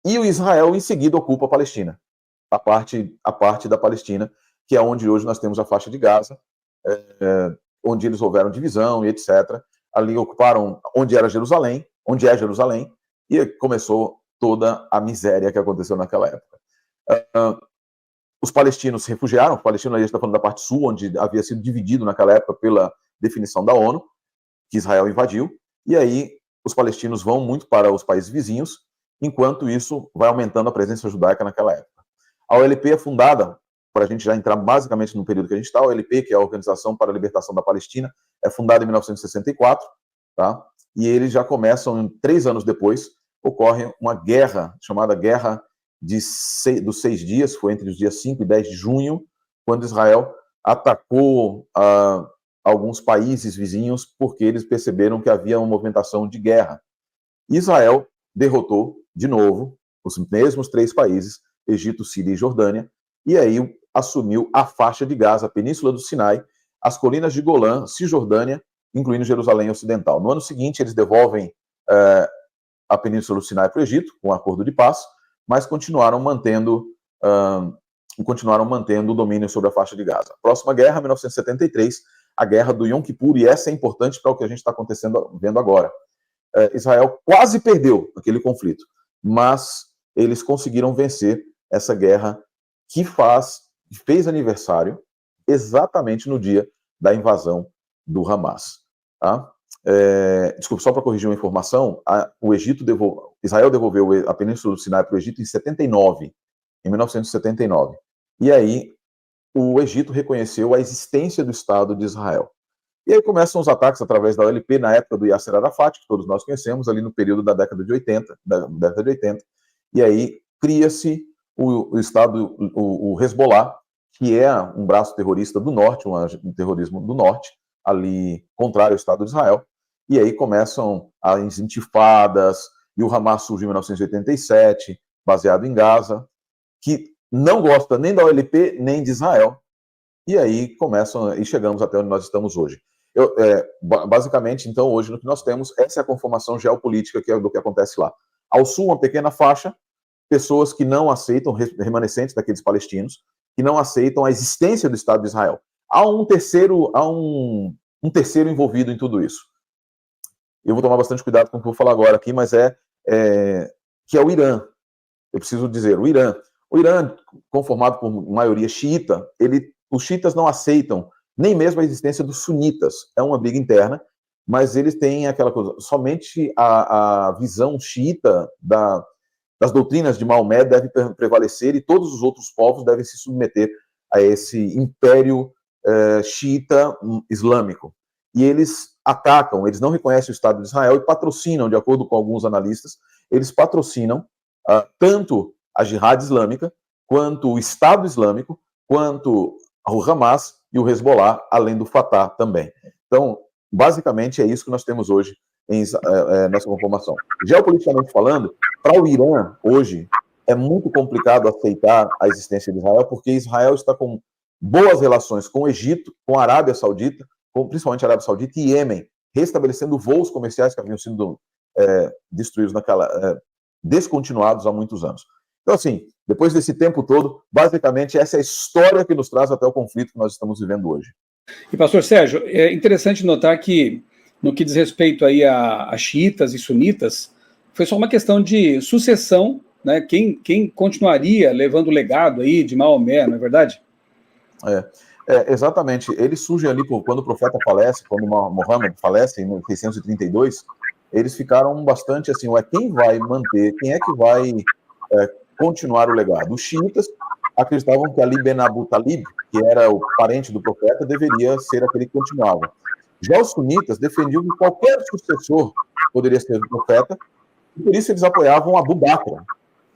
e o Israel em seguida ocupa a Palestina, a parte da Palestina, que é onde hoje nós temos a faixa de Gaza, onde eles houveram divisão e etc. Ali ocuparam onde é Jerusalém, e começou toda a miséria que aconteceu naquela época. Os palestinos se refugiaram, a gente está falando da parte sul, onde havia sido dividido naquela época pela definição da ONU, que Israel invadiu, e aí os palestinos vão muito para os países vizinhos, enquanto isso vai aumentando a presença judaica naquela época. A OLP é fundada, para a gente já entrar basicamente no período que a gente está, a OLP, que é a Organização para a Libertação da Palestina, é fundada em 1964, tá? E eles já começam, 3 anos depois, ocorre uma guerra, chamada Guerra dos 6 Dias, foi entre os dias 5 e 10 de junho, quando Israel atacou alguns países vizinhos, porque eles perceberam que havia uma movimentação de guerra. Israel derrotou, de novo, os mesmos 3 países, Egito, Síria e Jordânia, e aí assumiu a faixa de Gaza, a Península do Sinai, as colinas de Golã, Cisjordânia, incluindo Jerusalém Ocidental. No ano seguinte, eles devolvem a Península do Sinai para o Egito, com um acordo de paz, mas continuaram mantendo o domínio sobre a faixa de Gaza. Próxima guerra, 1973, a guerra do Yom Kippur, e essa é importante para o que a gente está vendo agora. Israel quase perdeu aquele conflito, mas eles conseguiram vencer essa guerra que fez aniversário exatamente no dia da invasão do Hamas. Tá? Desculpa, só para corrigir uma informação, Israel devolveu a Península do Sinai para o Egito em 1979. E aí o Egito reconheceu a existência do Estado de Israel. E aí começam os ataques através da OLP na época do Yasser Arafat, que todos nós conhecemos, ali no período da década de 80. E aí cria-se o Estado, o Hezbollah, que é um braço terrorista do norte, um terrorismo do norte, ali contrário ao Estado de Israel, e aí começam as intifadas, e o Hamas surge em 1987, baseado em Gaza, que não gosta nem da OLP, nem de Israel, e aí começam, e chegamos até onde nós estamos hoje. Basicamente, então, hoje, no que nós temos, essa é a conformação geopolítica do que acontece lá. Ao sul, uma pequena faixa, pessoas que não aceitam, remanescentes daqueles palestinos, que não aceitam a existência do Estado de Israel. Há um terceiro envolvido em tudo isso. Eu vou tomar bastante cuidado com o que eu vou falar agora aqui, mas que é o Irã. Eu preciso dizer, o Irã, conformado por maioria xiita, os xiitas não aceitam nem mesmo a existência dos sunitas. É uma briga interna, mas eles têm aquela coisa, somente a visão xiita das doutrinas de Maomé deve prevalecer e todos os outros povos devem se submeter a esse império xiita islâmico. E eles atacam, eles não reconhecem o Estado de Israel e patrocinam, de acordo com alguns analistas, eles patrocinam tanto a Jihad Islâmica, quanto o Estado Islâmico, quanto o Hamas e o Hezbollah, além do Fatah também. Então, basicamente, é isso que nós temos hoje nessa conformação. Geopoliticamente falando, para o Irã, hoje, é muito complicado aceitar a existência de Israel, porque Israel está com boas relações com o Egito, com a Arábia Saudita, principalmente a Arábia Saudita e Iêmen, restabelecendo voos comerciais que haviam sido destruídos descontinuados há muitos anos. Então, assim, depois desse tempo todo, basicamente, essa é a história que nos traz até o conflito que nós estamos vivendo hoje. E, pastor Sérgio, é interessante notar que, no que diz respeito aí a xiitas e sunitas, foi só uma questão de sucessão, né? Quem continuaria levando o legado aí de Maomé, não é verdade? Exatamente. Ele surge ali quando o profeta falece, quando Muhammad falece, em 632, eles ficaram bastante assim, quem vai manter, quem é que vai continuar o legado? Os xiitas acreditavam que Ali ben Abu Talib, que era o parente do profeta, deveria ser aquele que continuava. Já os sunitas defendiam que qualquer sucessor poderia ser do profeta, e por isso eles apoiavam Abu Bakr,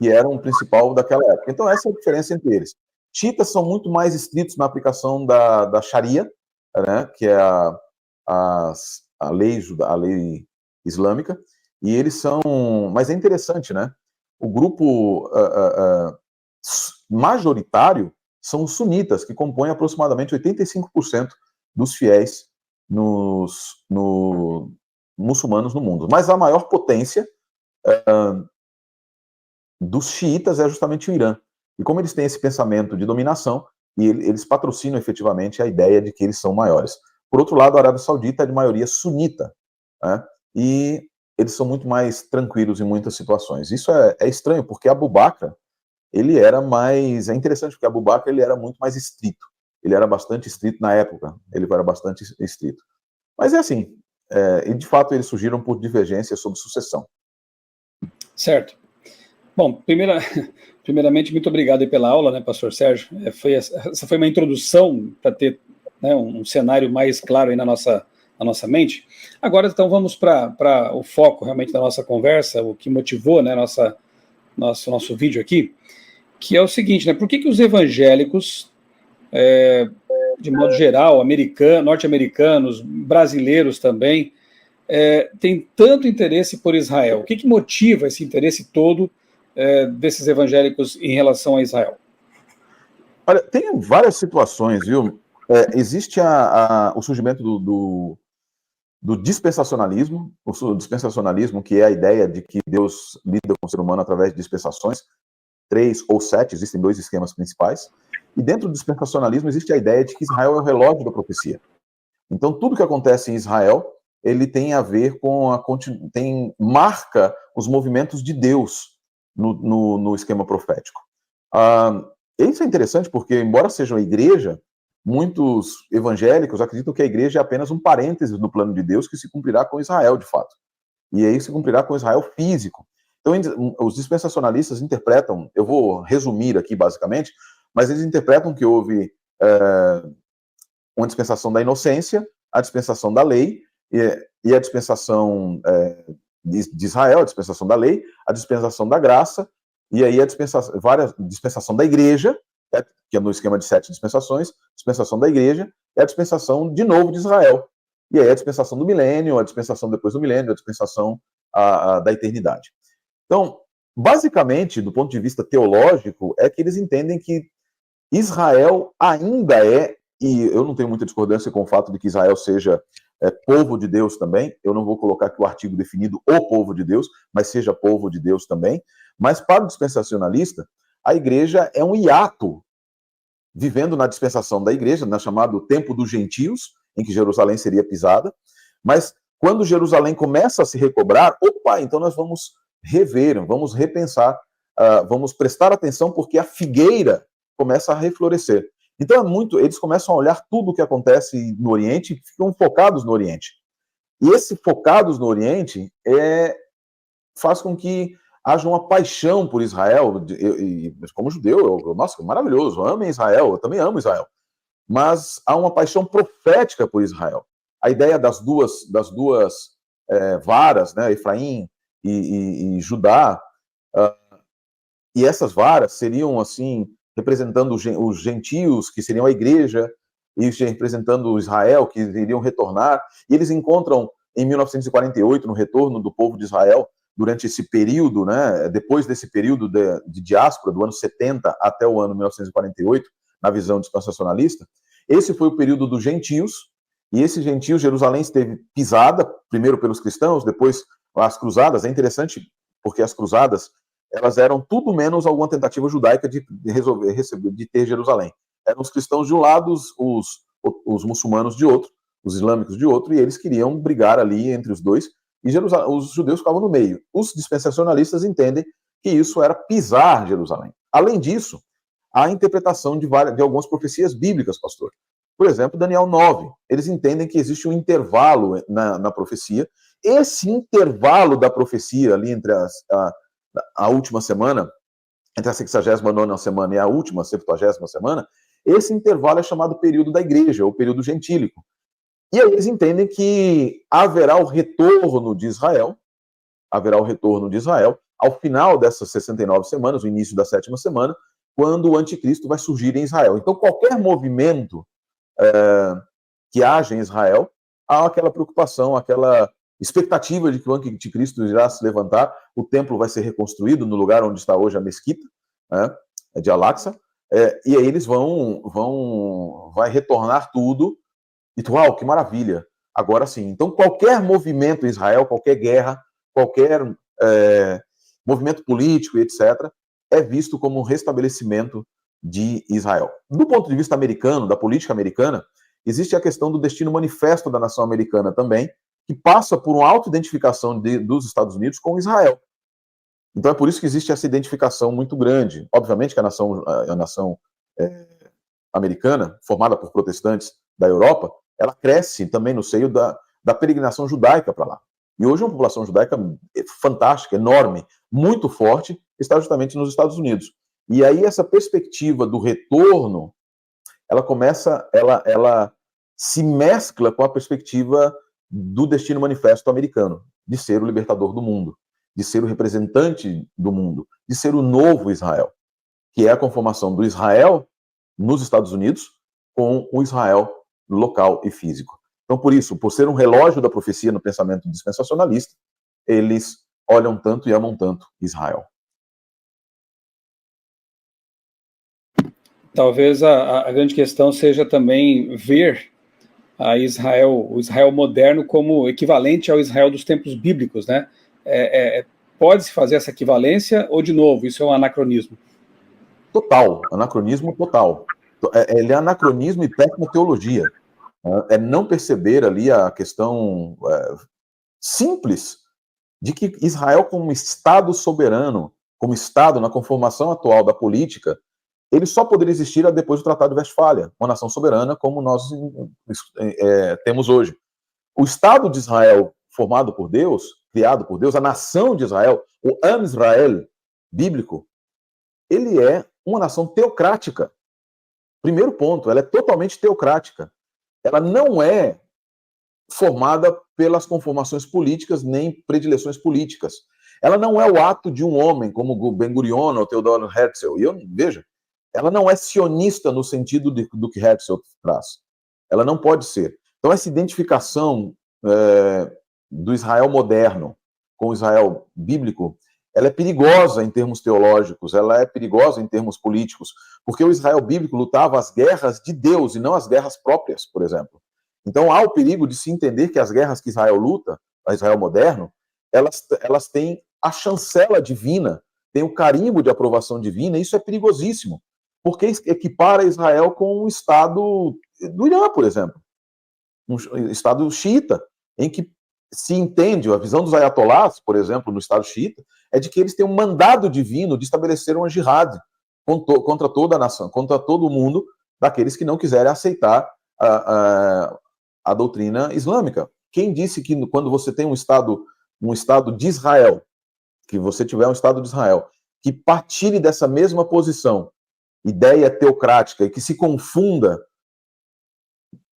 que era um principal daquela época. Então essa é a diferença entre eles. Xiitas são muito mais estritos na aplicação da Sharia, né, que é a lei islâmica, e eles são... Mas é interessante, né? O grupo majoritário são os sunitas, que compõem aproximadamente 85% dos fiéis muçulmanos no mundo. Mas a maior potência dos xiitas é justamente o Irã. E como eles têm esse pensamento de dominação, e eles patrocinam efetivamente a ideia de que eles são maiores. Por outro lado, a Arábia Saudita é de maioria sunita, né? E eles são muito mais tranquilos em muitas situações. Isso é estranho, porque Abu Bakr, ele era mais... É interessante, porque Abu Bakr, ele era muito mais estrito. Ele era bastante estrito na época, ele era bastante estrito. Mas é assim, e de fato eles surgiram por divergências sobre sucessão. Certo. Bom, primeiramente, muito obrigado aí pela aula, né, pastor Sérgio? Essa foi uma introdução para ter, né, um cenário mais claro aí na nossa mente. Agora, então, vamos para o foco realmente da nossa conversa, o que motivou, né, nosso vídeo aqui, que é o seguinte, né, por que os evangélicos, de modo geral, norte-americanos, brasileiros também, têm tanto interesse por Israel? O que motiva esse interesse todo desses evangélicos em relação a Israel? Olha, tem várias situações, viu? Existe o surgimento do dispensacionalismo, que é a ideia de que Deus lida com o ser humano através de dispensações, 3 ou 7, existem 2 esquemas principais, e dentro do dispensacionalismo existe a ideia de que Israel é o relógio da profecia. Então, tudo que acontece em Israel, ele tem a ver com marca os movimentos de Deus no esquema profético. Isso é interessante porque, embora seja uma igreja, muitos evangélicos acreditam que a igreja é apenas um parênteses no plano de Deus que se cumprirá com Israel, de fato. E aí se cumprirá com Israel físico. Então, os dispensacionalistas interpretam, eu vou resumir aqui basicamente, mas eles interpretam que houve uma dispensação da inocência, a dispensação da lei, e a dispensação de Israel, a dispensação da lei, a dispensação da graça, e aí a dispensação da igreja, que é no esquema de 7 dispensações, dispensação da igreja, e a dispensação, de novo, de Israel, E aí a dispensação do milênio, a dispensação depois do milênio, a dispensação da eternidade. Então, basicamente, do ponto de vista teológico, é que eles entendem que Israel ainda é, e eu não tenho muita discordância com o fato de que Israel seja povo de Deus também, eu não vou colocar aqui o artigo definido o povo de Deus, mas seja povo de Deus também, mas para o dispensacionalista, a igreja é um hiato, vivendo na dispensação da igreja, na chamado tempo dos gentios, em que Jerusalém seria pisada, mas quando Jerusalém começa a se recobrar, opa, então nós vamos rever, vamos repensar, vamos prestar atenção, porque a figueira começa a reflorescer. Então eles começam a olhar tudo o que acontece no Oriente e ficam focados no Oriente. E esse focados no Oriente faz com que haja uma paixão por Israel, como judeu, nossa, maravilhoso, amem Israel, eu também amo Israel. Mas há uma paixão profética por Israel. A ideia das duas varas, né, Efraim e Judá, e essas varas seriam, assim, representando os gentios, que seriam a igreja, e representando Israel, que iriam retornar, e eles encontram, em 1948, no retorno do povo de Israel, durante esse período, né, depois desse período de diáspora, do ano 70 até o ano 1948, na visão dispensacionalista, esse foi o período dos gentios, e esses gentios, Jerusalém esteve pisada, primeiro pelos cristãos, depois as cruzadas. É interessante, porque as cruzadas, elas eram tudo menos alguma tentativa judaica de ter Jerusalém. Eram os cristãos de um lado, os muçulmanos de outro, os islâmicos de outro, e eles queriam brigar ali entre os dois, e os judeus ficavam no meio. Os dispensacionalistas entendem que isso era pisar Jerusalém. Além disso, há a interpretação de algumas profecias bíblicas, pastor. Por exemplo, Daniel 9. Eles entendem que existe um intervalo na profecia. Esse intervalo da profecia ali entre a última semana, entre a 69ª semana e a última 70ª semana, esse intervalo é chamado período da igreja, ou período gentílico. E aí eles entendem que haverá o retorno de Israel, ao final dessas 69 semanas, o início da 7ª semana, quando o anticristo vai surgir em Israel. Então, qualquer movimento que haja em Israel, há aquela preocupação, aquela expectativa de que o anticristo irá se levantar, o templo vai ser reconstruído no lugar onde está hoje a mesquita, né, de Al-Aqsa, e aí eles vai retornar tudo, e uau, que maravilha, agora sim. Então, qualquer movimento em Israel, qualquer guerra, qualquer movimento político, etc., é visto como um restabelecimento de Israel. Do ponto de vista americano, da política americana, existe a questão do destino manifesto da nação americana também, que passa por uma autoidentificação dos Estados Unidos com Israel. Então é por isso que existe essa identificação muito grande. Obviamente que a nação americana, formada por protestantes da Europa, ela cresce também no seio da peregrinação judaica para lá. E hoje uma população judaica fantástica, enorme, muito forte, está justamente nos Estados Unidos. E aí essa perspectiva do retorno, ela se mescla com a perspectiva do destino manifesto americano, de ser o libertador do mundo, de ser o representante do mundo, de ser o novo Israel, que é a conformação do Israel nos Estados Unidos com o Israel local e físico. Então, por isso, por ser um relógio da profecia no pensamento dispensacionalista, eles olham tanto e amam tanto Israel. Talvez a grande questão seja também ver o Israel moderno como equivalente ao Israel dos tempos bíblicos, né? Pode-se fazer essa equivalência ou, de novo, isso é um anacronismo? Total, anacronismo total. Ele é anacronismo e péssima teologia. É não perceber ali a questão simples de que Israel, como Estado soberano, como Estado na conformação atual da política, ele só poderia existir depois do Tratado de Westfália, uma nação soberana como nós temos hoje. O Estado de Israel, formado por Deus, criado por Deus, a nação de Israel, o Am Israel bíblico, ele é uma nação teocrática. Primeiro ponto, ela é totalmente teocrática. Ela não é formada pelas conformações políticas nem predileções políticas. Ela não é o ato de um homem, como Ben-Gurion ou Theodor Herzl. E veja, ela não é sionista no sentido do que Herzl traz. Ela não pode ser. Então, essa identificação do Israel moderno com o Israel bíblico, ela é perigosa em termos teológicos, ela é perigosa em termos políticos, porque o Israel bíblico lutava as guerras de Deus e não as guerras próprias, por exemplo. Então, há o perigo de se entender que as guerras que Israel luta, o Israel moderno, elas têm a chancela divina, têm o carimbo de aprovação divina, e isso é perigosíssimo, porque equipara Israel com o Estado do Irã, por exemplo, um Estado xiita, em que se entende, a visão dos ayatolás, por exemplo, no Estado xiita, é de que eles têm um mandado divino de estabelecer uma jihad contra toda a nação, contra todo o mundo, daqueles que não quiserem aceitar a doutrina islâmica. Quem disse que quando você tem um Estado de Israel, que você tiver um Estado de Israel, que partilhe dessa mesma posição, ideia teocrática, e que se confunda,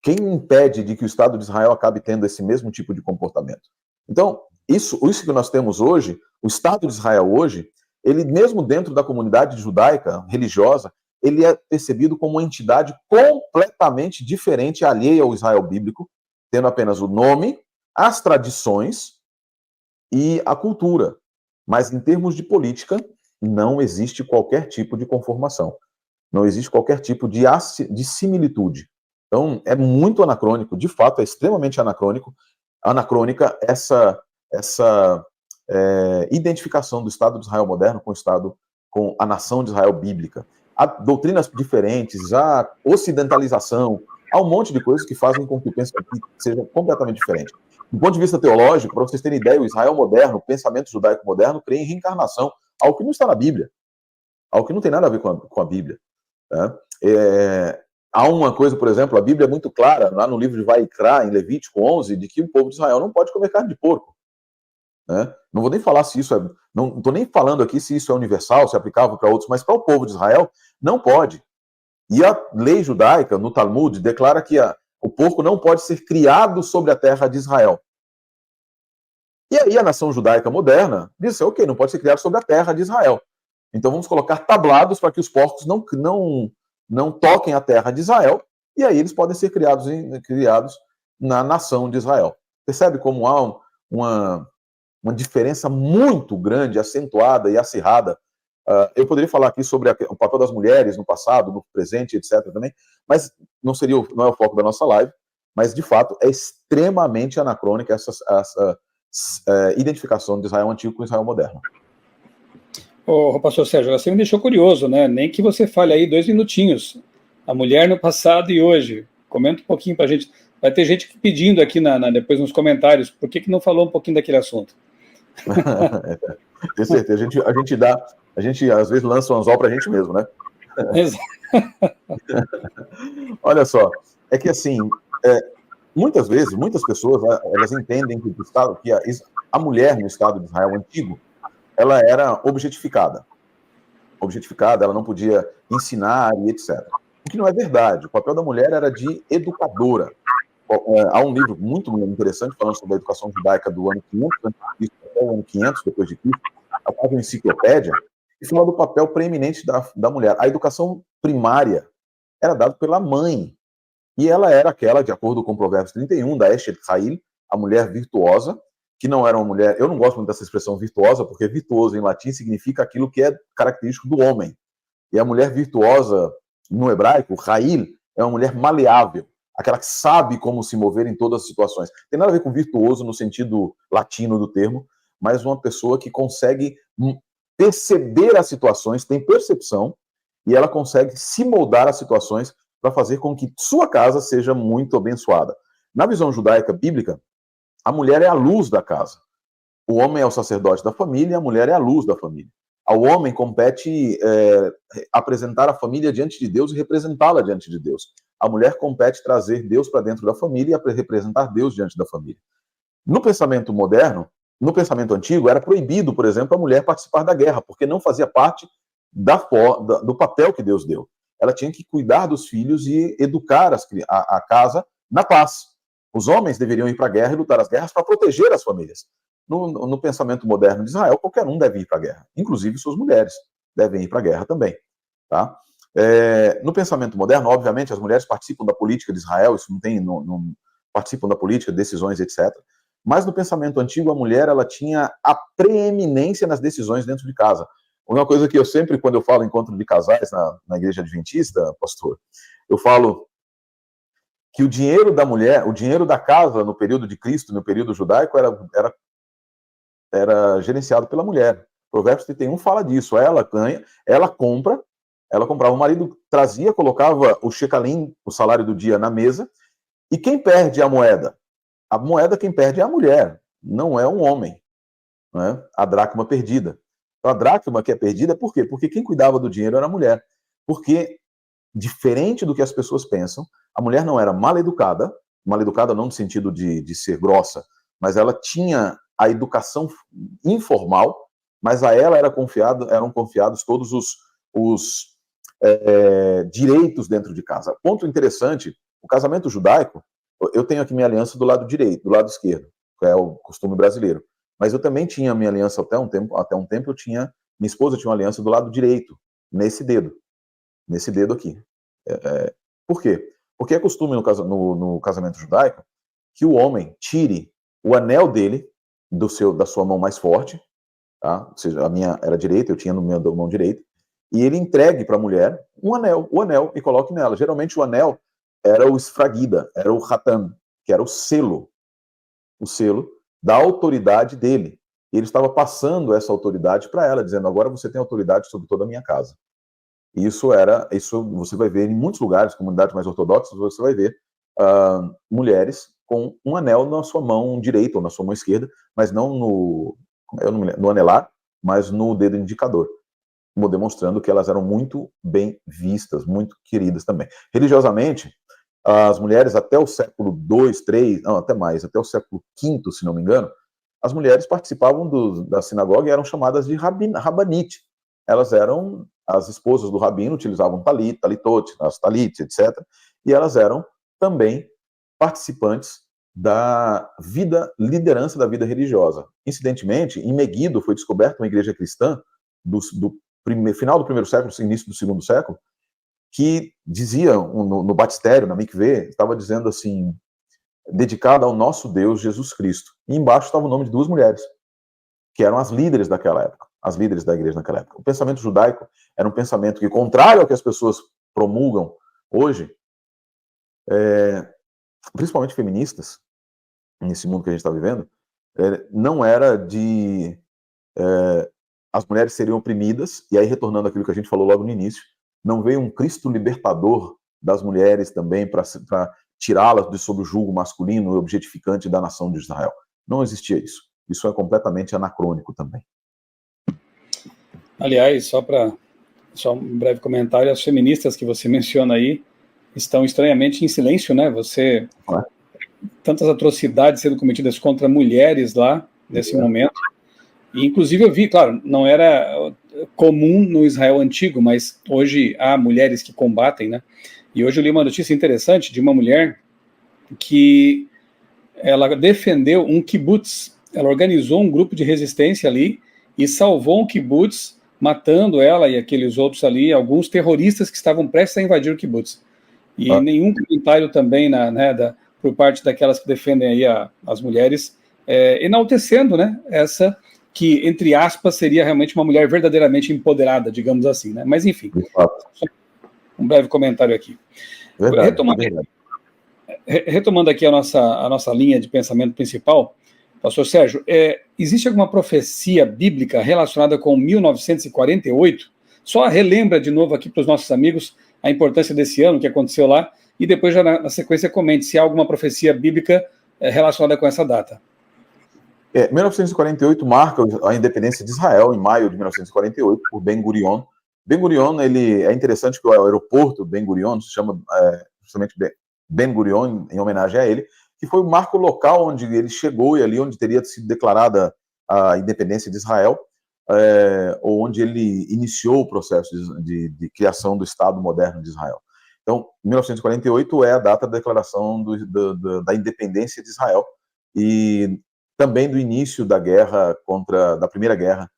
quem impede de que o Estado de Israel acabe tendo esse mesmo tipo de comportamento? Então, isso que nós temos hoje, o Estado de Israel hoje, ele mesmo dentro da comunidade judaica, religiosa, ele é percebido como uma entidade completamente diferente, alheia ao Israel bíblico, tendo apenas o nome, as tradições e a cultura. Mas em termos de política, não existe qualquer tipo de conformação. Não existe qualquer tipo de similitude. Então, é muito anacrônico, de fato, é extremamente anacrônica essa identificação do Estado de Israel moderno com a nação de Israel bíblica. Há doutrinas diferentes, há ocidentalização, há um monte de coisas que fazem com que o pensamento seja completamente diferente. Do ponto de vista teológico, para vocês terem ideia, o Israel moderno, o pensamento judaico moderno, crê em reencarnação, algo que não está na Bíblia, algo que não tem nada a ver com a Bíblia. Né? Há uma coisa, por exemplo, a Bíblia é muito clara, lá no livro de Vaikra, em Levítico 11, de que o povo de Israel não pode comer carne de porco. Né? Não vou nem falar se isso é... Não estou nem falando aqui se isso é universal, se é aplicável para outros, mas para o povo de Israel, não pode. E a lei judaica, no Talmud, declara que o porco não pode ser criado sobre a terra de Israel. E aí a nação judaica moderna disse, ok, não pode ser criado sobre a terra de Israel. Então vamos colocar tablados para que os porcos não toquem a terra de Israel, e aí eles podem ser criados na nação de Israel. Percebe como há uma diferença muito grande, acentuada e acirrada. Eu poderia falar aqui sobre o papel das mulheres no passado, no presente, etc. também, mas não é o foco da nossa live, mas de fato é extremamente anacrônica essa identificação de Israel antigo com Israel moderno. Ô, pastor Sérgio, você me deixou curioso, né? Nem que você fale aí 2 minutinhos. A mulher no passado e hoje. Comenta um pouquinho pra gente. Vai ter gente pedindo aqui depois nos comentários, por que não falou um pouquinho daquele assunto? Tenho certeza. A gente às vezes lança um anzol pra gente mesmo, né? Olha só, é que assim, muitas vezes, muitas pessoas, elas entendem que a mulher no Estado de Israel antigo, ela era objetificada. Ela não podia ensinar e etc. O que não é verdade. O papel da mulher era de educadora. Há um livro muito interessante falando sobre a educação judaica do ano 500, até o ano 500, depois de Cristo, a própria enciclopédia, e fala do papel preeminente da mulher. A educação primária era dada pela mãe, e ela era aquela, de acordo com Provérbios 31, da Eshet Chayil, a mulher virtuosa, que não era uma mulher... Eu não gosto muito dessa expressão virtuosa, porque virtuoso em latim significa aquilo que é característico do homem. E a mulher virtuosa, no hebraico, Chayil, é uma mulher maleável, aquela que sabe como se mover em todas as situações. Tem nada a ver com virtuoso no sentido latino do termo, mas uma pessoa que consegue perceber as situações, tem percepção, e ela consegue se moldar às situações para fazer com que sua casa seja muito abençoada. Na visão judaica bíblica, a mulher é a luz da casa. O homem é o sacerdote da família e a mulher é a luz da família. Ao homem compete apresentar a família diante de Deus e representá-la diante de Deus. A mulher compete trazer Deus para dentro da família e representar Deus diante da família. No pensamento moderno, no pensamento antigo, era proibido, por exemplo, a mulher participar da guerra, porque não fazia parte do papel que Deus deu. Ela tinha que cuidar dos filhos e educar a casa na paz. Os homens deveriam ir para a guerra e lutar as guerras para proteger as famílias. No pensamento moderno de Israel, qualquer um deve ir para a guerra, inclusive suas mulheres devem ir para a guerra também. Tá? No pensamento moderno, obviamente, as mulheres participam da política de Israel, isso não participam da política, decisões, etc. Mas no pensamento antigo, a mulher ela tinha a preeminência nas decisões dentro de casa. Uma coisa que eu sempre, quando eu falo em encontro de casais na igreja adventista, pastor, eu falo que o dinheiro da mulher, o dinheiro da casa no período de Cristo, no período judaico, era gerenciado pela mulher. Provérbios 31 fala disso. Ela ganha, ela comprava, o marido trazia, colocava o shekalim, o salário do dia, na mesa, e quem perde a moeda? A moeda quem perde é a mulher, não é um homem, né? A dracma perdida. Então, a dracma que é perdida, por quê? Porque quem cuidava do dinheiro era a mulher. Porque, diferente do que as pessoas pensam, a mulher não era mal educada não no sentido de ser grossa, mas ela tinha a educação informal, mas a ela eram confiados todos os direitos dentro de casa. Ponto interessante, o casamento judaico, eu tenho aqui minha aliança do lado direito, do lado esquerdo, que é o costume brasileiro, mas eu também tinha minha aliança até um tempo minha esposa tinha uma aliança do lado direito, nesse dedo aqui. Por quê? Porque é costume no casamento judaico que o homem tire o anel dele da sua mão mais forte, tá? Ou seja, a minha era direita, eu tinha no meu mão direita, e ele entregue para a mulher o anel, e coloque nela. Geralmente o anel era o esfragida, era o hatan, que era o selo da autoridade dele. E ele estava passando essa autoridade para ela, dizendo: agora você tem autoridade sobre toda a minha casa. Isso você vai ver em muitos lugares, comunidades mais ortodoxas, você vai ver mulheres com um anel na sua mão direita ou na sua mão esquerda, mas não no anelar, mas no dedo indicador, demonstrando que elas eram muito bem vistas, muito queridas também. Religiosamente, as mulheres até o século II, III, não, até mais, até o século V, se não me engano, as mulheres participavam da sinagoga e eram chamadas de rabanite. Elas eram as esposas do rabino, utilizavam talit, talitot, as talit, etc. E elas eram também participantes da liderança da vida religiosa. Incidentemente, em Meguido foi descoberta uma igreja cristã do final do primeiro século, início do segundo século, que dizia, no batistério, na mikvê, estava dizendo assim: dedicada ao nosso Deus Jesus Cristo. E embaixo estava o nome de duas mulheres, que eram as líderes daquela época, as líderes da igreja naquela época. O pensamento judaico era um pensamento que, contrário ao que as pessoas promulgam hoje, principalmente feministas, nesse mundo que a gente está vivendo, não era de... as mulheres seriam oprimidas, e aí, retornando àquilo que a gente falou logo no início, não veio um Cristo libertador das mulheres também para tirá-las de sob o jugo masculino e objetificante da nação de Israel. Não existia isso. Isso é completamente anacrônico também. Aliás, só um breve comentário, as feministas que você menciona aí estão estranhamente em silêncio, né? Tantas atrocidades sendo cometidas contra mulheres lá, nesse momento. E, inclusive, eu vi, claro, não era comum no Israel antigo, mas hoje há mulheres que combatem, né? E hoje eu li uma notícia interessante de uma mulher que ela defendeu um kibbutz, ela organizou um grupo de resistência ali e salvou um kibbutz, matando ela e aqueles outros ali, alguns terroristas que estavam prestes a invadir o kibbutz. E nenhum comentário também por parte daquelas que defendem aí as mulheres, enaltecendo, né, essa que, entre aspas, seria realmente uma mulher verdadeiramente empoderada, digamos assim, né? Mas, enfim, um breve comentário aqui. Retomando aqui a nossa linha de pensamento principal, pastor Sérgio, existe alguma profecia bíblica relacionada com 1948? Só relembra de novo aqui para os nossos amigos a importância desse ano que aconteceu lá, e depois já na sequência comente se há alguma profecia bíblica relacionada com essa data. 1948 marca a independência de Israel, em maio de 1948, por Ben Gurion. Ben Gurion, é interessante que o aeroporto Ben Gurion se chama justamente Ben Gurion, em homenagem a ele, que foi o marco local onde ele chegou e ali onde teria sido declarada a independência de Israel, ou onde ele iniciou o processo de criação do Estado moderno de Israel. Então, 1948 é a data da declaração da independência de Israel e também do início da primeira guerra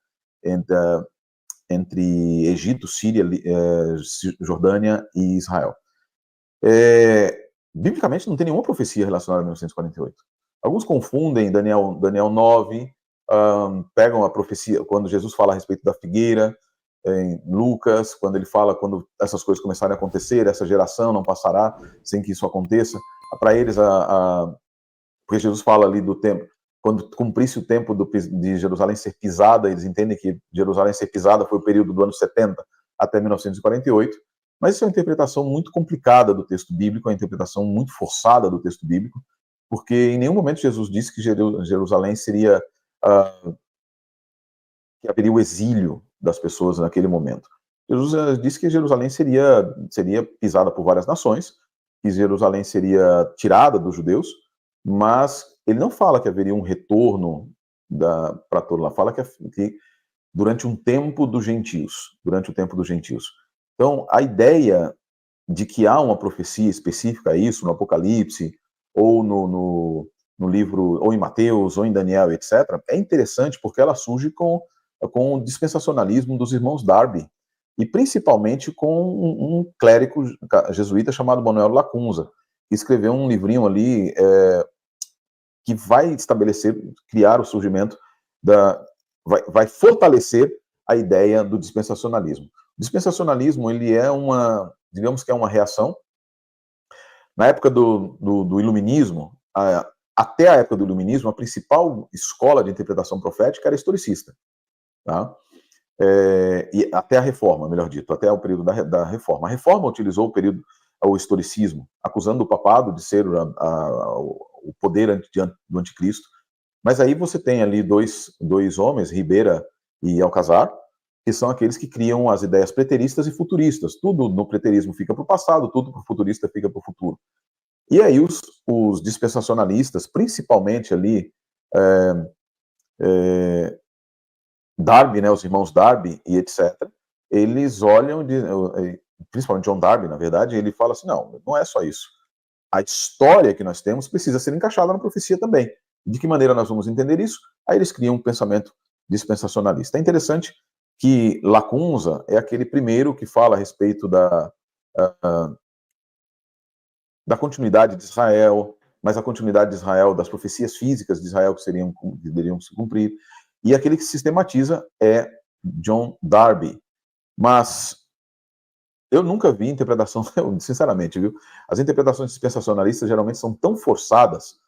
entre Egito, Síria, Jordânia e Israel. biblicamente não tem nenhuma profecia relacionada a 1948. Alguns confundem Daniel 9, pegam a profecia, quando Jesus fala a respeito da figueira, em Lucas, quando ele fala, quando essas coisas começarem a acontecer, essa geração não passará sem que isso aconteça. Para eles, porque Jesus fala ali do tempo, quando cumprisse o tempo de Jerusalém ser pisada, eles entendem que Jerusalém ser pisada foi o período do ano 70 até 1948, mas isso é uma interpretação muito complicada do texto bíblico, é uma interpretação muito forçada do texto bíblico, porque em nenhum momento Jesus disse que Jerusalém seria, que haveria o exílio das pessoas naquele momento. Jesus disse que Jerusalém seria pisada por várias nações, que Jerusalém seria tirada dos judeus, mas ele não fala que haveria um retorno para todo lá, fala que durante um tempo dos gentios, Então, a ideia de que há uma profecia específica a isso, no Apocalipse, ou no livro, ou em Mateus, ou em Daniel, etc., é interessante porque ela surge com o dispensacionalismo dos irmãos Darby, e principalmente com um clérigo jesuíta chamado Manuel Lacunza, que escreveu um livrinho ali que vai criar o surgimento vai fortalecer a ideia do dispensacionalismo. O dispensacionalismo, ele é digamos que é uma reação. Na época do Iluminismo, até a época do Iluminismo, a principal escola de interpretação profética era historicista. Tá? E até a Reforma, melhor dito, até o período da Reforma. A Reforma utilizou o historicismo, acusando o papado de ser o poder do anticristo. Mas aí você tem ali dois homens, Ribeira e Alcazar, que são aqueles que criam as ideias preteristas e futuristas. Tudo no preterismo fica para o passado, tudo para o futurista fica para o futuro. E aí os dispensacionalistas, principalmente ali Darby, né, os irmãos Darby e etc., eles olham, principalmente John Darby, na verdade, ele fala assim, não é só isso. A história que nós temos precisa ser encaixada na profecia também. De que maneira nós vamos entender isso? Aí eles criam um pensamento dispensacionalista. É interessante que Lacunza é aquele primeiro que fala a respeito da continuidade de Israel, mas a continuidade de Israel, das profecias físicas de Israel que deveriam se cumprir, e aquele que sistematiza é John Darby. Mas eu nunca vi interpretação, sinceramente, viu? As interpretações dispensacionalistas geralmente são tão forçadas,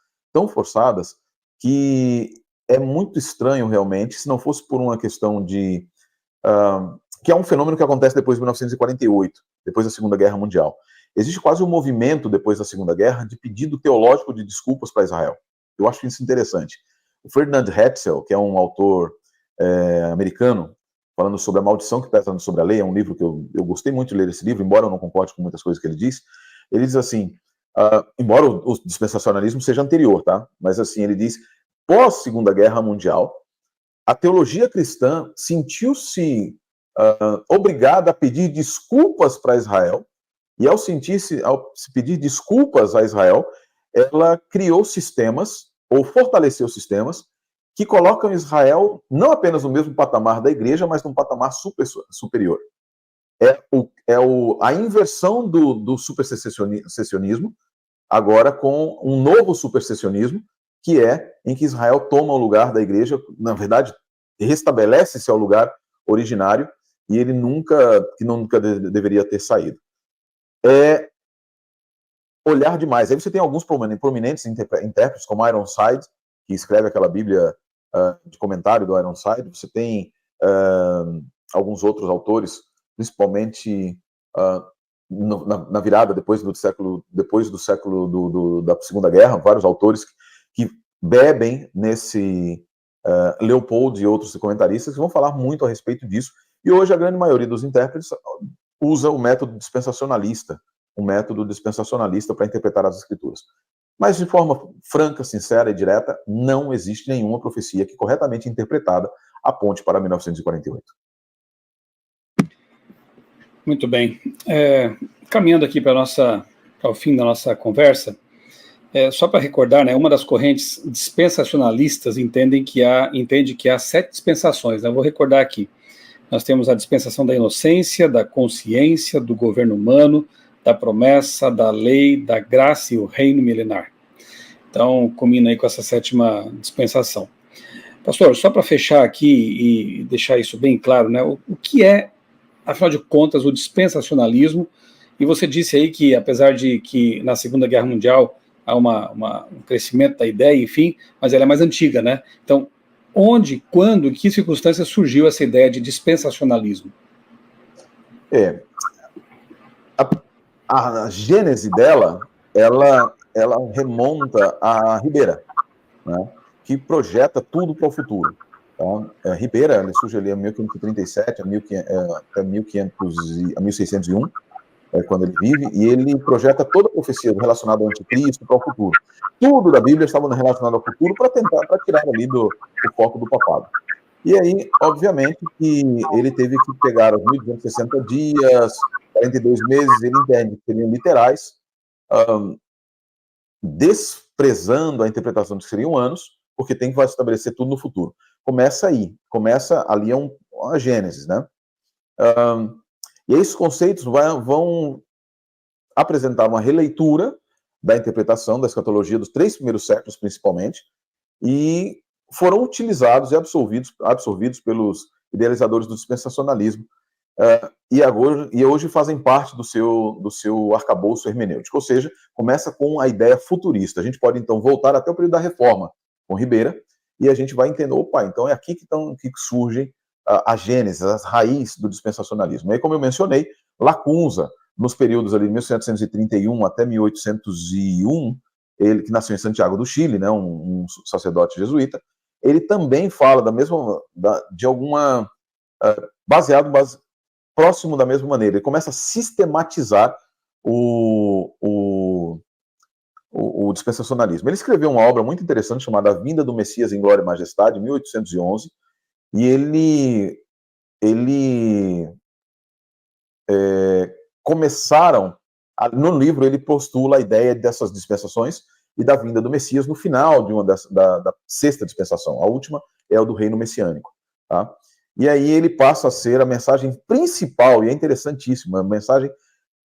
que é muito estranho realmente, se não fosse por uma questão de... que é um fenômeno que acontece depois de 1948, depois da Segunda Guerra Mundial. Existe quase um movimento depois da Segunda Guerra de pedido teológico de desculpas para Israel. Eu acho isso interessante. O Ferdinand Hetzel, que é um autor americano, falando sobre a maldição que pesa sobre a lei, é um livro que eu gostei muito de ler esse livro, embora eu não concorde com muitas coisas que ele diz assim, embora o dispensacionalismo seja anterior, tá? Mas assim, ele diz, pós-Segunda Guerra Mundial, a teologia cristã sentiu-se obrigada a pedir desculpas para Israel, e ao se pedir desculpas a Israel, ela criou sistemas, ou fortaleceu sistemas, que colocam Israel não apenas no mesmo patamar da igreja, mas num patamar superior. A inversão do supersessionismo, agora com um novo supersessionismo, que é em que Israel toma o lugar da igreja, na verdade, restabelece-se ao lugar originário, e ele nunca deveria ter saído. Olhar demais. Aí você tem alguns prominentes intérpretes, como Ironside, que escreve aquela Bíblia de comentário do Ironside. Você tem alguns outros autores, principalmente na virada depois do século da Segunda Guerra, vários autores que bebem nesse Leopold e outros comentaristas que vão falar muito a respeito disso. E hoje a grande maioria dos intérpretes usa o método dispensacionalista, para interpretar as escrituras. Mas de forma franca, sincera e direta, não existe nenhuma profecia que corretamente interpretada aponte para 1948. Muito bem. Caminhando aqui para o fim da nossa conversa, só para recordar, né, uma das correntes dispensacionalistas entende que há 7 dispensações. Né? Eu vou recordar aqui. Nós temos a dispensação da inocência, da consciência, do governo humano, da promessa, da lei, da graça e o reino milenar. Então, combina aí com essa sétima dispensação. Pastor, só para fechar aqui e deixar isso bem claro, né, o que é, afinal de contas, o dispensacionalismo? E você disse aí que, apesar de que na Segunda Guerra Mundial há um crescimento da ideia, enfim, mas ela é mais antiga, né? Então, onde, quando, em que circunstâncias surgiu essa ideia de dispensacionalismo? A gênese dela, ela remonta a Ribeira, né, que projeta tudo para o futuro. Tá? Ribeira, ele surge ali em 1537 a 1601, quando ele vive, e ele projeta toda a profecia relacionada ao anticristo para o futuro. Tudo da Bíblia estava relacionado ao futuro para tirar ali do foco do papado. E aí, obviamente, que ele teve que pegar os 1.260 dias, 42 meses, ele entende que seriam literais, desprezando a interpretação de que seriam anos, porque tem que estabelecer tudo no futuro. Começa ali a Gênesis, né? E esses conceitos vão apresentar uma releitura da interpretação da escatologia dos 3 primeiros séculos, principalmente, e foram utilizados e absorvidos pelos idealizadores do dispensacionalismo, e hoje fazem parte do seu arcabouço hermenêutico, ou seja, começa com a ideia futurista. A gente pode, então, voltar até o período da Reforma, com Ribeira, e a gente vai entender, então é aqui que surgem a gênese, as raízes do dispensacionalismo. E aí, como eu mencionei, Lacunza, nos períodos ali de 1731 até 1801, ele que nasceu em Santiago do Chile, né, um sacerdote jesuíta, ele também fala próximo da mesma maneira. Ele começa a sistematizar o dispensacionalismo. Ele escreveu uma obra muito interessante chamada A Vinda do Messias em Glória e Majestade, em 1811, e no livro ele postula a ideia dessas dispensações e da vinda do Messias no final da sexta dispensação. A última é a do reino messiânico. Tá? E aí ele passa a ser a mensagem principal, e é interessantíssimo, a mensagem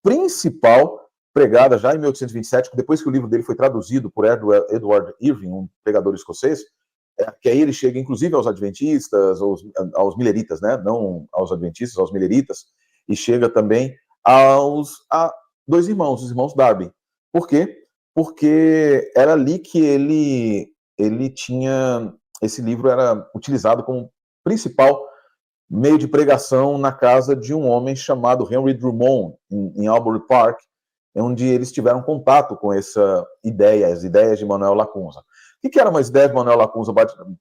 principal pregada já em 1827, depois que o livro dele foi traduzido por Edward Irving, um pregador escocês, que aí ele chega inclusive aos adventistas, aos mileritas, né? Não aos adventistas, aos mileritas, e chega também a 2 irmãos, os irmãos Darby. Por quê? Porque era ali que ele tinha, esse livro era utilizado como principal meio de pregação na casa de um homem chamado Henry Drummond, em Albury Park, onde eles tiveram contato com as ideias de Manuel Lacunza. O que eram as ideias de Manuel Lacunza,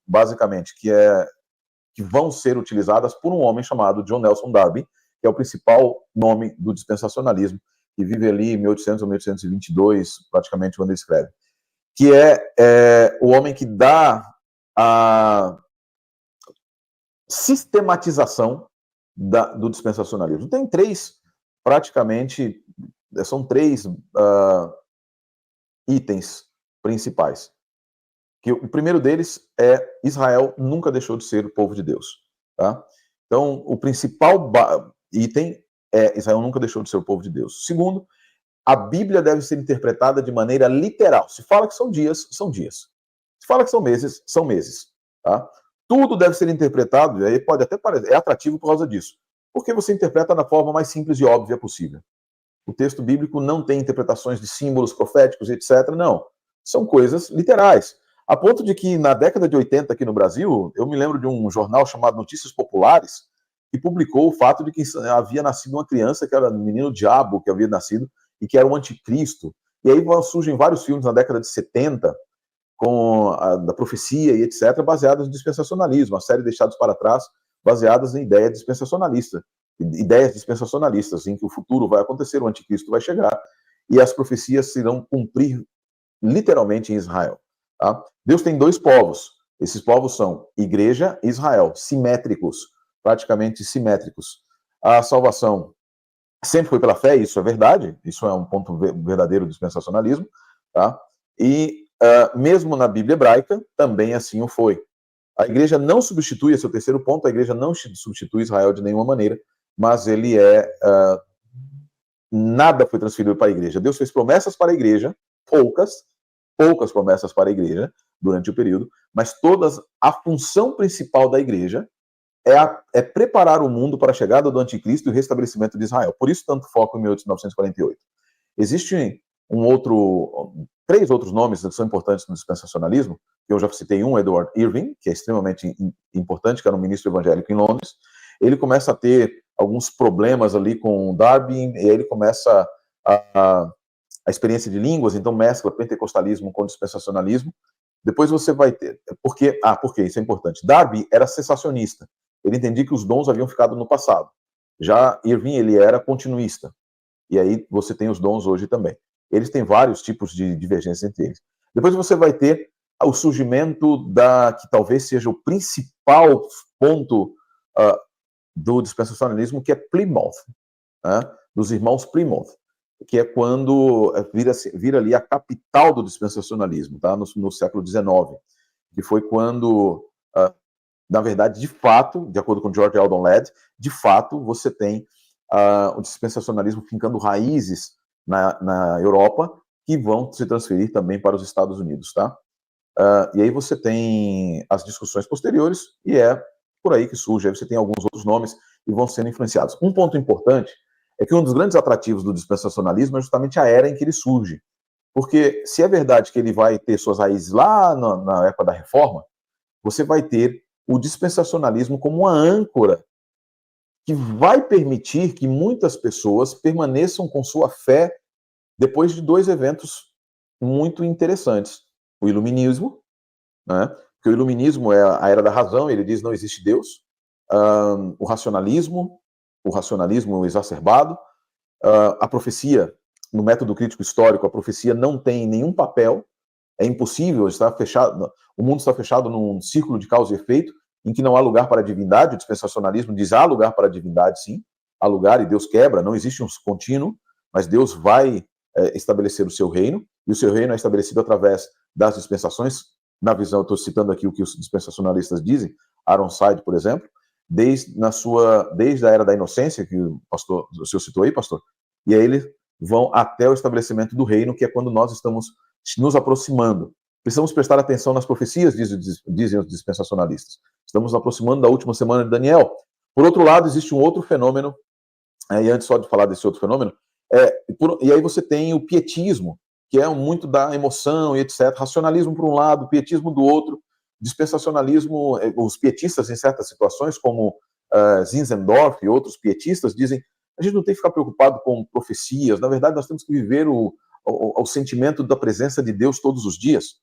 basicamente? Que vão ser utilizadas por um homem chamado John Nelson Darby, que é o principal nome do dispensacionalismo, que vive ali em 1800 ou 1822, praticamente, quando ele escreve. Que é o homem que dá a sistematização do dispensacionalismo. Tem 3, praticamente, são 3 itens principais. Que o primeiro deles é Israel nunca deixou de ser o povo de Deus. Tá? Então, o principal item é Israel nunca deixou de ser o povo de Deus. Segundo, a Bíblia deve ser interpretada de maneira literal. Se fala que são dias, são dias. Se fala que são meses. Tá? Tudo deve ser interpretado, e aí pode até parecer, é atrativo por causa disso, porque você interpreta da forma mais simples e óbvia possível. O texto bíblico não tem interpretações de símbolos proféticos, etc. Não. São coisas literais. A ponto de que, na década de 80, aqui no Brasil, eu me lembro de um jornal chamado Notícias Populares, que publicou o fato de que havia nascido uma criança, que era o menino diabo que havia nascido, e que era o anticristo. E aí surgem vários filmes na década de 70, da profecia e etc., baseadas no dispensacionalismo, a série Deixados para Trás, baseadas em ideias dispensacionalistas, em que o futuro vai acontecer, o anticristo vai chegar, e as profecias se irão cumprir literalmente em Israel. Tá? Deus tem 2 povos, esses povos são Igreja e Israel, simétricos, praticamente simétricos. A salvação sempre foi pela fé, isso é verdade, isso é um ponto verdadeiro do dispensacionalismo, tá? E mesmo na Bíblia hebraica, também assim o foi. A igreja não substitui, esse é o terceiro ponto, a igreja não substitui Israel de nenhuma maneira, mas ele é nada foi transferido para a igreja. Deus fez promessas para a igreja, poucas promessas para a igreja durante o período, mas a função principal da igreja é preparar o mundo para a chegada do anticristo e o restabelecimento de Israel. Por isso, tanto foco em 1948. Existem três outros nomes que são importantes no dispensacionalismo, que eu já citei Edward Irving, que é extremamente importante, que era um ministro evangélico em Londres. Ele começa a ter alguns problemas ali com Darby, e aí ele começa a experiência de línguas, então mescla pentecostalismo com dispensacionalismo. Depois você vai ter... Por quê? Isso é importante. Darby era cessacionista. Ele entendia que os dons haviam ficado no passado. Já Irving, ele era continuista. E aí você tem os dons hoje também. Eles têm vários tipos de divergência entre eles. Depois você vai ter o surgimento que talvez seja o principal ponto do dispensacionalismo, que é Plymouth, dos irmãos Plymouth, que é quando vira ali a capital do dispensacionalismo, tá? No século XIX, que foi quando, na verdade, de fato, de acordo com George Eldon Ladd, de fato, você tem o dispensacionalismo fincando raízes na Europa, que vão se transferir também para os Estados Unidos, tá? E aí você tem as discussões posteriores, e é por aí que surge, aí você tem alguns outros nomes e vão sendo influenciados. Um ponto importante é que um dos grandes atrativos do dispensacionalismo é justamente a era em que ele surge. Porque se é verdade que ele vai ter suas raízes lá na época da Reforma, você vai ter o dispensacionalismo como uma âncora que vai permitir que muitas pessoas permaneçam com sua fé depois de dois eventos muito interessantes. O iluminismo, né? Porque o iluminismo é a era da razão, ele diz não existe Deus. O racionalismo exacerbado. A profecia, no método crítico histórico, a profecia não tem nenhum papel, é impossível, está fechado, o mundo está fechado num círculo de causa e efeito, em que não há lugar para a divindade. O dispensacionalismo diz há lugar para a divindade, sim, há lugar, e Deus quebra, não existe um contínuo, mas Deus vai estabelecer o seu reino, e o seu reino é estabelecido através das dispensações. Na visão, eu estou citando aqui o que os dispensacionalistas dizem, Ironside, por exemplo, desde a era da inocência, que o senhor citou aí, pastor, e aí eles vão até o estabelecimento do reino, que é quando nós estamos nos aproximando. Precisamos prestar atenção nas profecias, dizem os dispensacionalistas. Estamos nos aproximando da última semana de Daniel. Por outro lado, existe um outro fenômeno, e antes só de falar desse outro fenômeno, e aí você tem o pietismo, que é muito da emoção e etc. Racionalismo por um lado, pietismo do outro. Dispensacionalismo, os pietistas em certas situações, como Zinzendorf e outros pietistas, dizem a gente não tem que ficar preocupado com profecias, na verdade nós temos que viver o sentimento da presença de Deus todos os dias.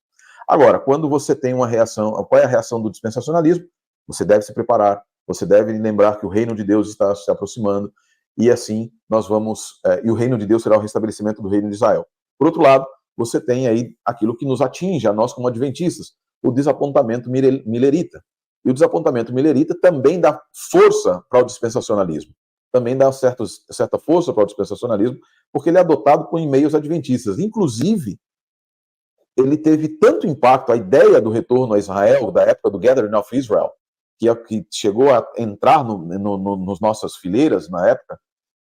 Agora, quando você tem uma reação, qual é a reação do dispensacionalismo? Você deve se preparar, você deve lembrar que o reino de Deus está se aproximando, e assim nós vamos, e o reino de Deus será o restabelecimento do reino de Israel. Por outro lado, você tem aí aquilo que nos atinge, a nós como adventistas, o desapontamento milerita. E o desapontamento milerita também dá força para o dispensacionalismo. Também dá certa força para o dispensacionalismo, porque ele é adotado por meios adventistas. Inclusive, ele teve tanto impacto, a ideia do retorno a Israel, da época do Gathering of Israel, que chegou a entrar nos nossas fileiras na época,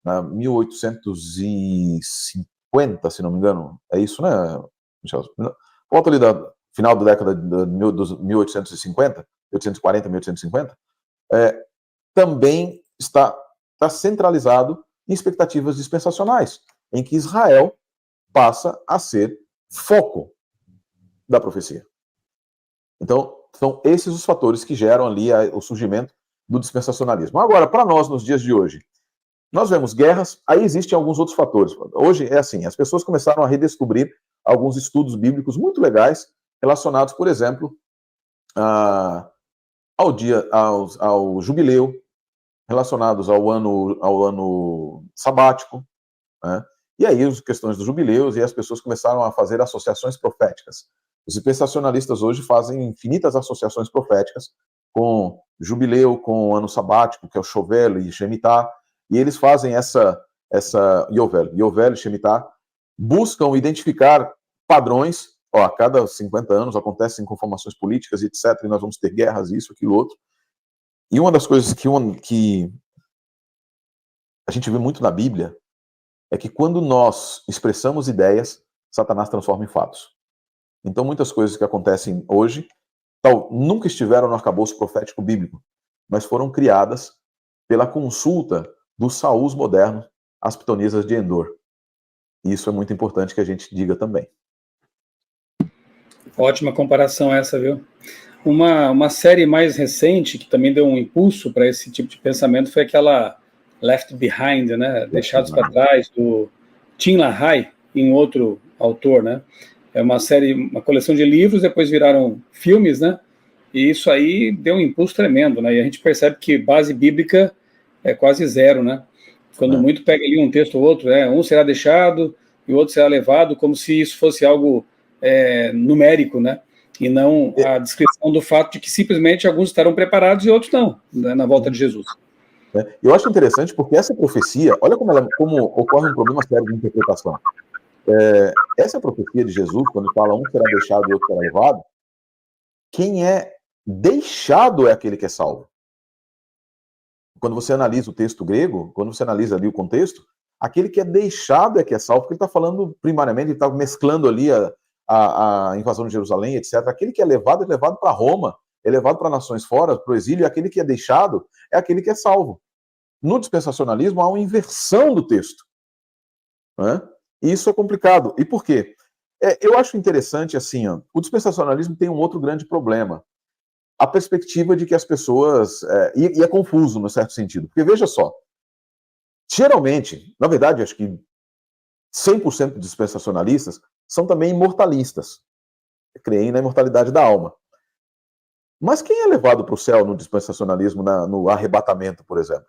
na 1850, se não me engano. É isso, né, Michel? Volta ali final da década de 1850, 1840, 1850, também está centralizado em expectativas dispensacionais, em que Israel passa a ser foco da profecia. Então, são esses os fatores que geram ali o surgimento do dispensacionalismo. Agora, para nós, nos dias de hoje, nós vemos guerras, aí existem alguns outros fatores. Hoje é assim, as pessoas começaram a redescobrir alguns estudos bíblicos muito legais, relacionados, por exemplo, ao jubileu, relacionados ao ano sabático, né? E aí as questões dos jubileus, e as pessoas começaram a fazer associações proféticas. Os dispensacionalistas hoje fazem infinitas associações proféticas com jubileu, com o ano sabático, que é o Chovel e Shemitah, e eles fazem essa Yovel e Shemitah, buscam identificar padrões. A cada 50 anos acontecem conformações políticas, etc., e nós vamos ter guerras, isso, aquilo, outro. E uma das coisas que a gente vê muito na Bíblia é que quando nós expressamos ideias, Satanás transforma em fatos. Então, muitas coisas que acontecem hoje nunca estiveram no arcabouço profético bíblico, mas foram criadas pela consulta dos Saúls modernos às pitonisas de Endor. E isso é muito importante que a gente diga também. Ótima comparação essa, viu? Uma série mais recente que também deu um impulso para esse tipo de pensamento foi aquela Left Behind, né? Deixados para trás, do Tim LaHaye e um outro autor, né? É uma série, uma coleção de livros, depois viraram filmes, né? E isso aí deu um impulso tremendo, né? E a gente percebe que base bíblica é quase zero, né? Quando muito pega ali um texto ou outro, um será deixado e o outro será levado, como se isso fosse algo numérico, né? E não a descrição do fato de que simplesmente alguns estarão preparados e outros não, né, na volta de Jesus. Eu acho interessante porque essa profecia, olha como ocorre um problema sério de interpretação. Essa profecia de Jesus, quando fala um será deixado e outro será levado, quem é deixado é aquele que é salvo. Quando você analisa o texto grego, quando você analisa ali o contexto, aquele que é deixado é que é salvo, porque ele está falando primariamente, ele está mesclando ali a invasão de Jerusalém, etc. Aquele que é levado para Roma, é levado para nações fora, para o exílio, e aquele que é deixado é aquele que é salvo. No dispensacionalismo há uma inversão do texto. Né? E isso é complicado. E por quê? Eu acho interessante, assim, o dispensacionalismo tem um outro grande problema. A perspectiva de que as pessoas... e é confuso, no certo sentido. Porque, veja só, geralmente, na verdade, acho que 100% dos dispensacionalistas são também imortalistas. Creem na imortalidade da alma. Mas quem é levado para o céu no dispensacionalismo, no arrebatamento, por exemplo?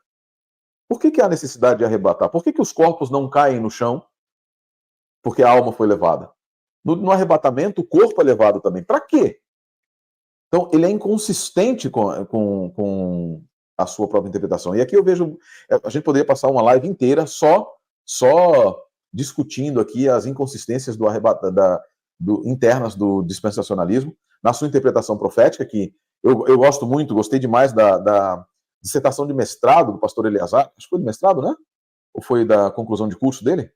Por que há necessidade de arrebatar? Por que os corpos não caem no chão? Porque a alma foi levada. No arrebatamento, o corpo é levado também. Para quê? Então, ele é inconsistente com a sua própria interpretação. E aqui eu vejo... A gente poderia passar uma live inteira só discutindo aqui as inconsistências internas do dispensacionalismo, na sua interpretação profética, que eu gosto muito, gostei demais da dissertação de mestrado do pastor Eleazar, acho que foi de mestrado, né? Ou foi da conclusão de curso dele?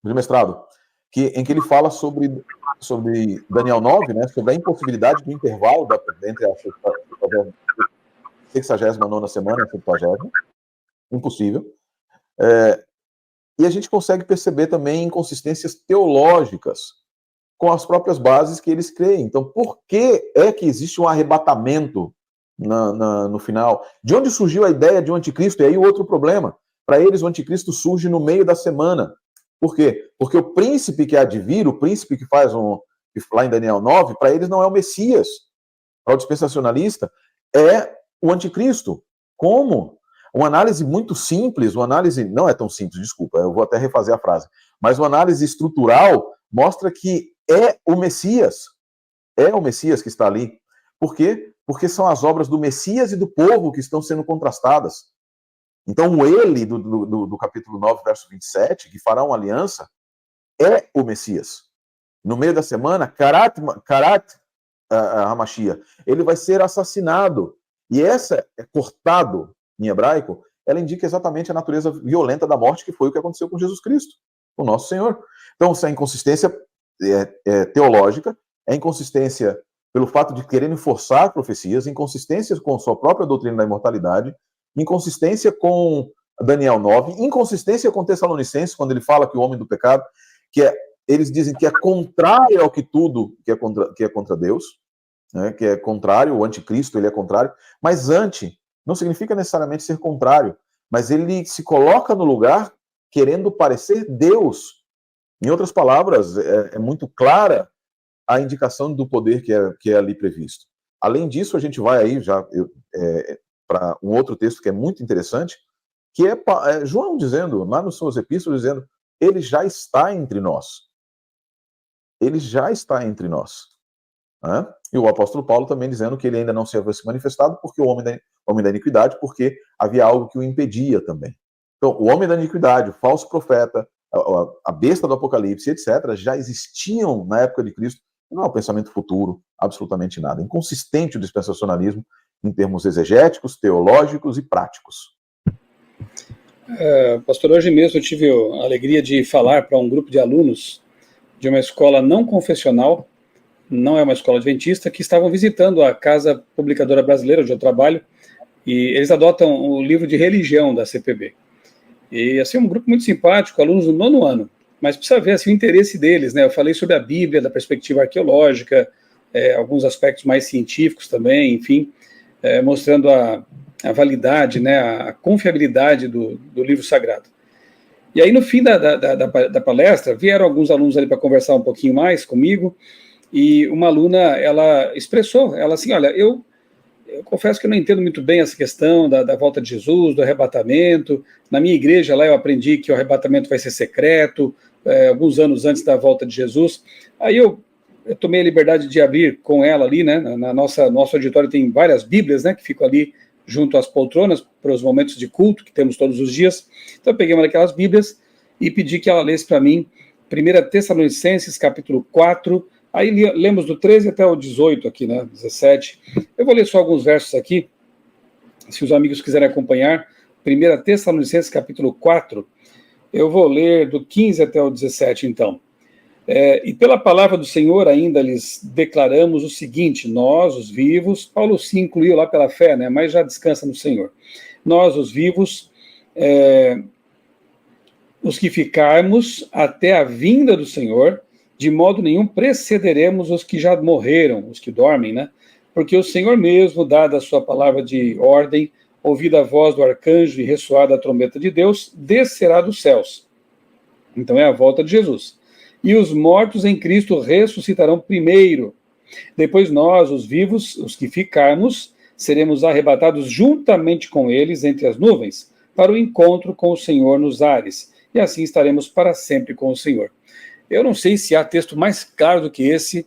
De mestrado. Em que ele fala sobre Daniel 9, né? Sobre a impossibilidade do intervalo entre a 69ª semana e a 70ª. Impossível. E a gente consegue perceber também inconsistências teológicas com as próprias bases que eles creem. Então, por que é que existe um arrebatamento no final? De onde surgiu a ideia de um anticristo? E aí o outro problema. Para eles, o anticristo surge no meio da semana. Por quê? Porque o príncipe que há de vir, o príncipe que faz lá em Daniel 9, para eles não é o Messias. Para o dispensacionalista, é o anticristo. Como? Uma análise muito simples, uma análise... Não é tão simples, desculpa, eu vou até refazer a frase. Mas uma análise estrutural mostra que é o Messias. É o Messias que está ali. Por quê? Porque são as obras do Messias e do povo que estão sendo contrastadas. Então, o ele do capítulo 9, verso 27, que fará uma aliança, é o Messias. No meio da semana, Karat HaMashiach, ele vai ser assassinado. E essa é cortado, em hebraico, ela indica exatamente a natureza violenta da morte, que foi o que aconteceu com Jesus Cristo, o nosso Senhor. Então, essa inconsistência teológica, é inconsistência pelo fato de quererem forçar profecias, inconsistência com sua própria doutrina da imortalidade, inconsistência com Daniel 9, inconsistência com Tessalonicenses, quando ele fala que o homem do pecado, eles dizem que é contrário ao que tudo que é contra Deus, né, que é contrário, o anticristo, ele é contrário, mas anti não significa necessariamente ser contrário, mas ele se coloca no lugar querendo parecer Deus. Em outras palavras, é muito clara a indicação do poder que é ali previsto. Além disso, a gente vai aí para um outro texto que é muito interessante, que é João dizendo, lá nos seus epístolas, dizendo, ele já está entre nós. Ele já está entre nós. Né? E o apóstolo Paulo também dizendo que ele ainda não se havia se manifestado porque o homem da iniquidade, porque havia algo que o impedia também. Então, o homem da iniquidade, o falso profeta, a besta do Apocalipse, etc., já existiam na época de Cristo. Não é um pensamento futuro, absolutamente nada. Inconsistente o dispensacionalismo em termos exegéticos, teológicos e práticos. Pastor, hoje mesmo eu tive a alegria de falar para um grupo de alunos de uma escola não confessional, não é uma escola adventista, que estavam visitando a Casa Publicadora Brasileira, onde eu trabalho, e eles adotam o livro de religião da CPB. E, assim, um grupo muito simpático, alunos do 9º ano, mas precisa ver, assim, o interesse deles, né? Eu falei sobre a Bíblia, da perspectiva arqueológica, alguns aspectos mais científicos também, enfim, mostrando a validade, né, a confiabilidade do livro sagrado. E aí, no fim da palestra, vieram alguns alunos ali para conversar um pouquinho mais comigo, e uma aluna, ela expressou, ela assim, olha, eu confesso que eu não entendo muito bem essa questão da volta de Jesus, do arrebatamento. Na minha igreja lá eu aprendi que o arrebatamento vai ser secreto, alguns anos antes da volta de Jesus. Aí eu tomei a liberdade de abrir com ela ali, né, nosso auditório tem várias Bíblias, né, que ficam ali junto às poltronas para os momentos de culto que temos todos os dias. Então eu peguei uma daquelas Bíblias e pedi que ela lesse para mim 1 Tessalonicenses, capítulo 4, aí lemos do 13 até o 18 aqui, né, 17. Eu vou ler só alguns versos aqui, se os amigos quiserem acompanhar. 1 Tessalonicenses, capítulo 4, eu vou ler do 15 até o 17, então. E pela palavra do Senhor ainda lhes declaramos o seguinte, nós, os vivos, Paulo se incluiu lá pela fé, né, mas já descansa no Senhor. Nós, os vivos, os que ficarmos até a vinda do Senhor, de modo nenhum precederemos os que já morreram, os que dormem, né? Porque o Senhor mesmo, dada a sua palavra de ordem, ouvida a voz do arcanjo e ressoada a trombeta de Deus, descerá dos céus. Então é a volta de Jesus. E os mortos em Cristo ressuscitarão primeiro. Depois nós, os vivos, os que ficarmos, seremos arrebatados juntamente com eles entre as nuvens, para o encontro com o Senhor nos ares. E assim estaremos para sempre com o Senhor. Eu não sei se há texto mais claro do que esse,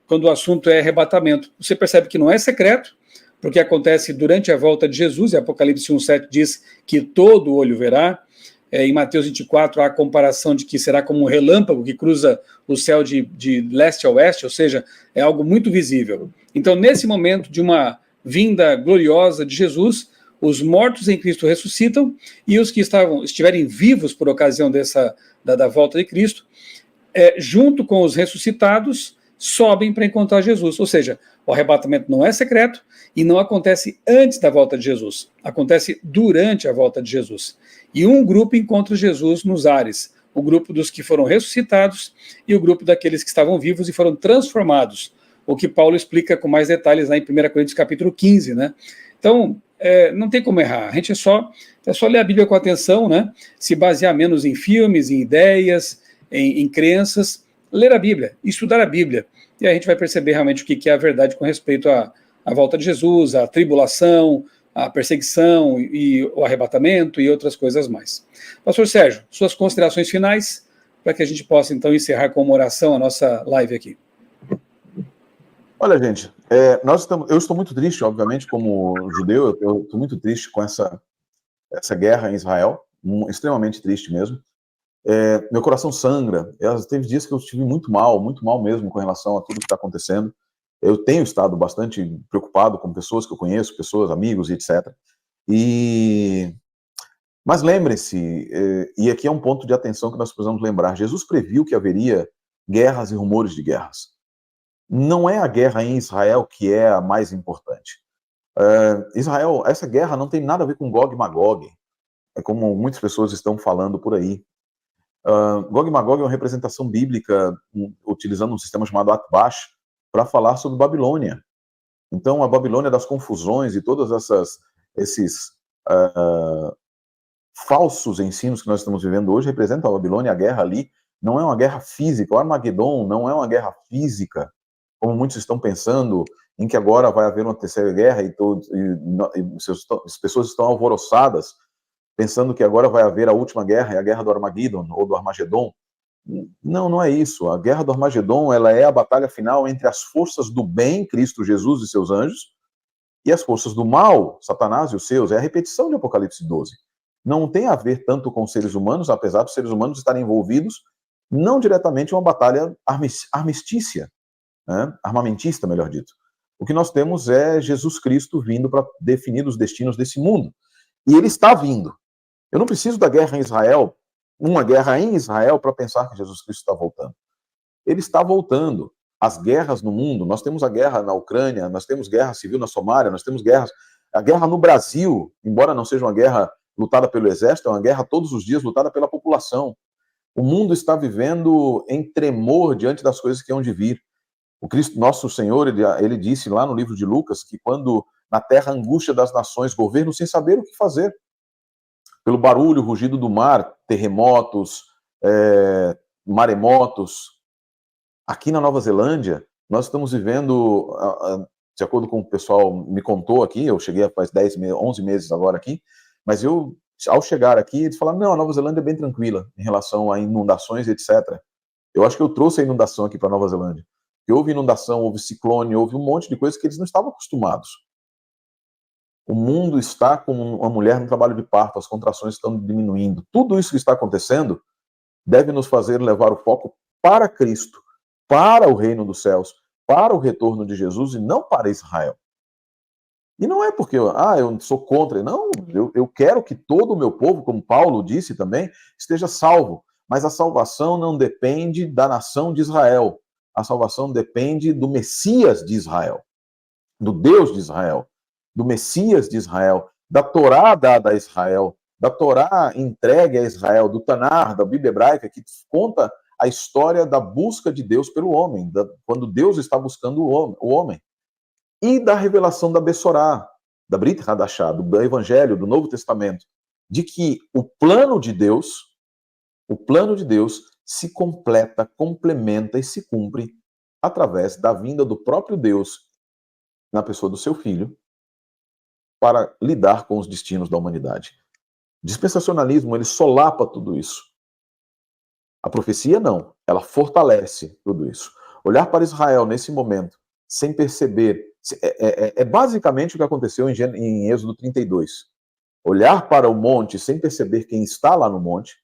quando o assunto é arrebatamento. Você percebe que não é secreto, porque acontece durante a volta de Jesus, e Apocalipse 1,7 diz que todo olho verá. Em Mateus 24 há a comparação de que será como um relâmpago que cruza o céu de leste a oeste, ou seja, é algo muito visível. Então, nesse momento de uma vinda gloriosa de Jesus, os mortos em Cristo ressuscitam, e os que estiverem vivos por ocasião da volta de Cristo, junto com os ressuscitados, sobem para encontrar Jesus. Ou seja, o arrebatamento não é secreto e não acontece antes da volta de Jesus, acontece durante a volta de Jesus. E um grupo encontra Jesus nos ares, o grupo dos que foram ressuscitados e o grupo daqueles que estavam vivos e foram transformados, o que Paulo explica com mais detalhes lá em 1 Coríntios capítulo 15, né? Então, não tem como errar, a gente é só ler a Bíblia com atenção, né? Se basear menos em filmes, em ideias, em crenças, ler a Bíblia, estudar a Bíblia, e aí a gente vai perceber realmente o que é a verdade com respeito à volta de Jesus, à tribulação, à perseguição e o arrebatamento e outras coisas mais. Pastor Sérgio, suas considerações finais, para que a gente possa então encerrar com uma oração a nossa live aqui. Olha, gente, eu estou muito triste, obviamente, como judeu, eu estou muito triste com essa guerra em Israel, extremamente triste mesmo. Meu coração sangra. Teve dias que eu estive muito mal mesmo com relação a tudo que está acontecendo. Eu tenho estado bastante preocupado com pessoas que eu conheço, pessoas, amigos, etc. Mas lembrem-se, e aqui é um ponto de atenção que nós precisamos lembrar, Jesus previu que haveria guerras e rumores de guerras. Não é a guerra em Israel que é a mais importante. Israel, essa guerra não tem nada a ver com Gog e Magog, como muitas pessoas estão falando por aí. Gog e Magog é uma representação bíblica utilizando um sistema chamado Atbash para falar sobre Babilônia. Então, a Babilônia das confusões e todos esses falsos ensinos que nós estamos vivendo hoje representam a Babilônia. A guerra ali não é uma guerra física. O Armagedon não é uma guerra física, como muitos estão pensando, em que agora vai haver uma terceira guerra e as pessoas estão alvoroçadas, pensando que agora vai haver a última guerra, é a guerra do Armagedon ou do Armagedon. Não é isso. A guerra do Armagedon, ela é a batalha final entre as forças do bem, Cristo Jesus e seus anjos, e as forças do mal, Satanás e os seus. É a repetição de Apocalipse 12. Não tem a ver tanto com os seres humanos, apesar dos seres humanos estarem envolvidos, não diretamente em uma batalha armistícia, né? Armamentista, melhor dito. O que nós temos é Jesus Cristo vindo para definir os destinos desse mundo. E ele está vindo. Eu não preciso da guerra em Israel, uma guerra em Israel, para pensar que Jesus Cristo está voltando. Ele está voltando. As guerras no mundo, nós temos a guerra na Ucrânia, nós temos guerra civil na Somália, nós temos a guerra no Brasil, embora não seja uma guerra lutada pelo exército, é uma guerra todos os dias lutada pela população. O mundo está vivendo em tremor diante das coisas que hão de vir. O Cristo, nosso Senhor, ele disse lá no livro de Lucas que quando na terra angústia das nações, governos sem saber o que fazer, pelo barulho, rugido do mar, terremotos, maremotos. Aqui na Nova Zelândia, nós estamos vivendo, de acordo com o que o pessoal me contou aqui, eu cheguei faz 11 meses agora aqui, mas eu, ao chegar aqui, eles falaram, não, a Nova Zelândia é bem tranquila em relação a inundações, etc. Eu acho que eu trouxe a inundação aqui para a Nova Zelândia. Porque houve inundação, houve ciclone, houve um monte de coisas que eles não estavam acostumados. O mundo está como uma mulher no trabalho de parto, as contrações estão diminuindo. Tudo isso que está acontecendo deve nos fazer levar o foco para Cristo, para o reino dos céus, para o retorno de Jesus e não para Israel. E não é porque eu sou contra, não, eu quero que todo o meu povo, como Paulo disse também, esteja salvo. Mas a salvação não depende da nação de Israel. A salvação depende do Messias de Israel, do Deus de Israel, do Messias de Israel, da Torá dada a Israel, da Torá entregue a Israel, do Tanar, da Bíblia hebraica, que conta a história da busca de Deus pelo homem, quando Deus está buscando o homem. E da revelação da Bessorá, da Brit Hadashah, do Evangelho, do Novo Testamento, de que o plano de Deus se completa, complementa e se cumpre através da vinda do próprio Deus na pessoa do seu Filho para lidar com os destinos da humanidade. O dispensacionalismo, ele solapa tudo isso. A profecia não, ela fortalece tudo isso. Olhar para Israel nesse momento, sem perceber, é basicamente o que aconteceu em Êxodo 32. Olhar para o monte sem perceber quem está lá no monte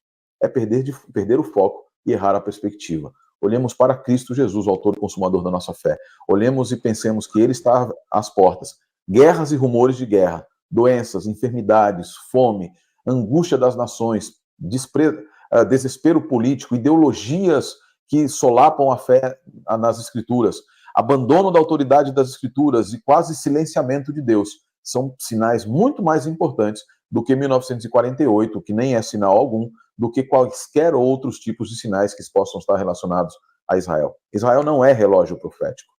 é perder o foco e errar a perspectiva. Olhemos para Cristo Jesus, o autor e consumador da nossa fé. Olhemos e pensemos que Ele está às portas. Guerras e rumores de guerra, doenças, enfermidades, fome, angústia das nações, desespero político, ideologias que solapam a fé nas Escrituras, abandono da autoridade das Escrituras e quase silenciamento de Deus, são sinais muito mais importantes do que 1948, que nem é sinal algum, do que quaisquer outros tipos de sinais que possam estar relacionados a Israel. Israel não é relógio profético.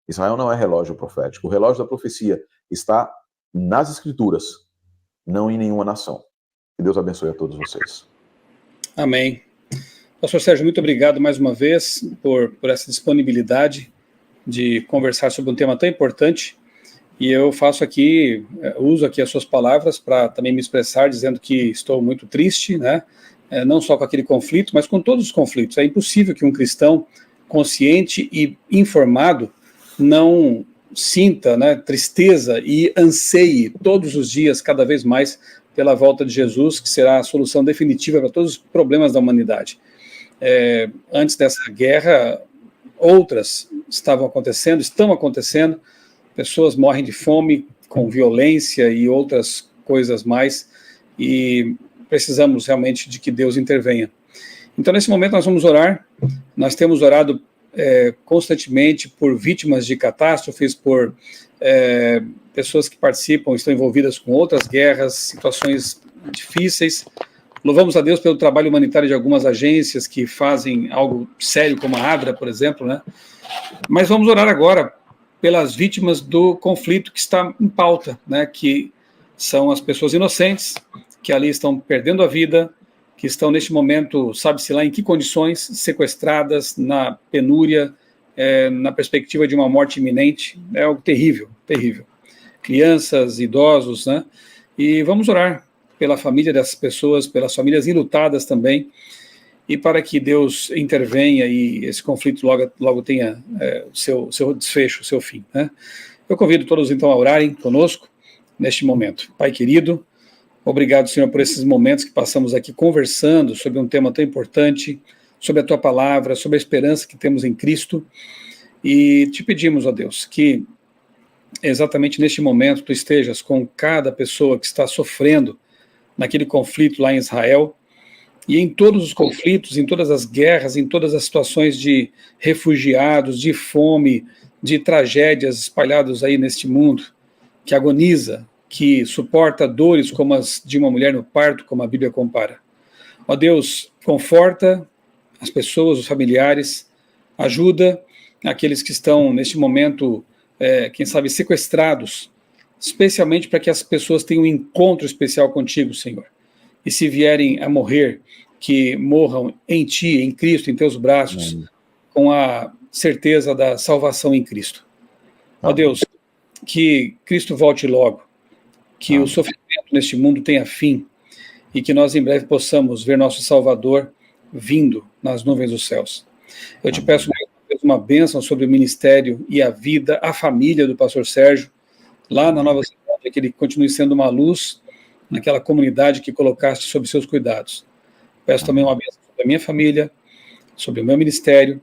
Israel não é relógio profético. O relógio da profecia está nas Escrituras, não em nenhuma nação. Que Deus abençoe a todos vocês. Amém. Pastor Sérgio, muito obrigado mais uma vez por essa disponibilidade de conversar sobre um tema tão importante. E eu uso aqui as suas palavras para também me expressar, dizendo que estou muito triste, né? Não só com aquele conflito, mas com todos os conflitos. É impossível que um cristão consciente e informado não sinta, né, tristeza e anseie todos os dias, cada vez mais, pela volta de Jesus, que será a solução definitiva para todos os problemas da humanidade. Antes dessa guerra, outras estão acontecendo, pessoas morrem de fome, com violência e outras coisas mais, e precisamos realmente de que Deus intervenha. Então, nesse momento, nós vamos orar. Nós temos orado constantemente por vítimas de catástrofes, por pessoas que participam, estão envolvidas com outras guerras, situações difíceis. Louvamos a Deus pelo trabalho humanitário de algumas agências que fazem algo sério, como a Abra, por exemplo, né? Mas vamos orar agora pelas vítimas do conflito que está em pauta, né? Que são as pessoas inocentes, que ali estão perdendo a vida, que estão neste momento, sabe-se lá em que condições, sequestradas, na penúria, na perspectiva de uma morte iminente. É algo terrível, terrível. Crianças, idosos, né? E vamos orar pela família dessas pessoas, pelas famílias enlutadas também, e para que Deus intervenha e esse conflito logo tenha seu desfecho, seu fim, né? Eu convido todos então a orarem conosco neste momento. Pai querido, obrigado, Senhor, por esses momentos que passamos aqui conversando sobre um tema tão importante, sobre a Tua palavra, sobre a esperança que temos em Cristo, e te pedimos, ó Deus, que exatamente neste momento Tu estejas com cada pessoa que está sofrendo naquele conflito lá em Israel, e em todos os conflitos, em todas as guerras, em todas as situações de refugiados, de fome, de tragédias espalhadas aí neste mundo, que agoniza, que suporta dores como as de uma mulher no parto, como a Bíblia compara. Ó Deus, conforta as pessoas, os familiares, ajuda aqueles que estão neste momento, quem sabe, sequestrados, especialmente para que as pessoas tenham um encontro especial contigo, Senhor. E se vierem a morrer, que morram em Ti, em Cristo, em Teus braços, com a certeza da salvação em Cristo. Ó Deus, que Cristo volte logo, que o sofrimento neste mundo tenha fim, e que nós em breve possamos ver nosso Salvador vindo nas nuvens dos céus. Eu te peço uma bênção sobre o ministério e a vida, a família do pastor Sérgio, lá na Nova Zelândia, que ele continue sendo uma luz naquela comunidade que colocaste sob seus cuidados. Peço também uma bênção sobre a minha família, sobre o meu ministério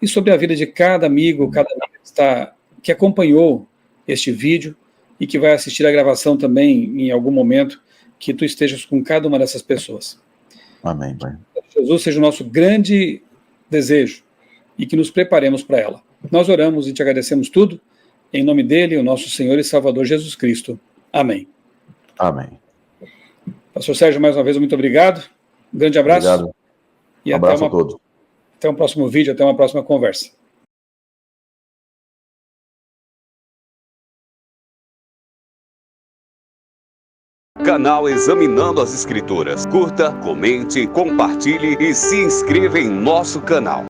e sobre a vida de cada amigo, cada amiga que acompanhou este vídeo e que vai assistir a gravação também em algum momento, que tu estejas com cada uma dessas pessoas. Amém, Pai. Que Jesus seja o nosso grande desejo e que nos preparemos para ela. Nós oramos e te agradecemos tudo, em nome dele, o nosso Senhor e Salvador Jesus Cristo. Amém. Amém. Pastor Sérgio, mais uma vez, muito obrigado. Um grande abraço. Obrigado. E abraço a todos. Até um próximo vídeo, até uma próxima conversa. Canal Examinando as Escrituras. Curta, comente, compartilhe e se inscreva em nosso canal.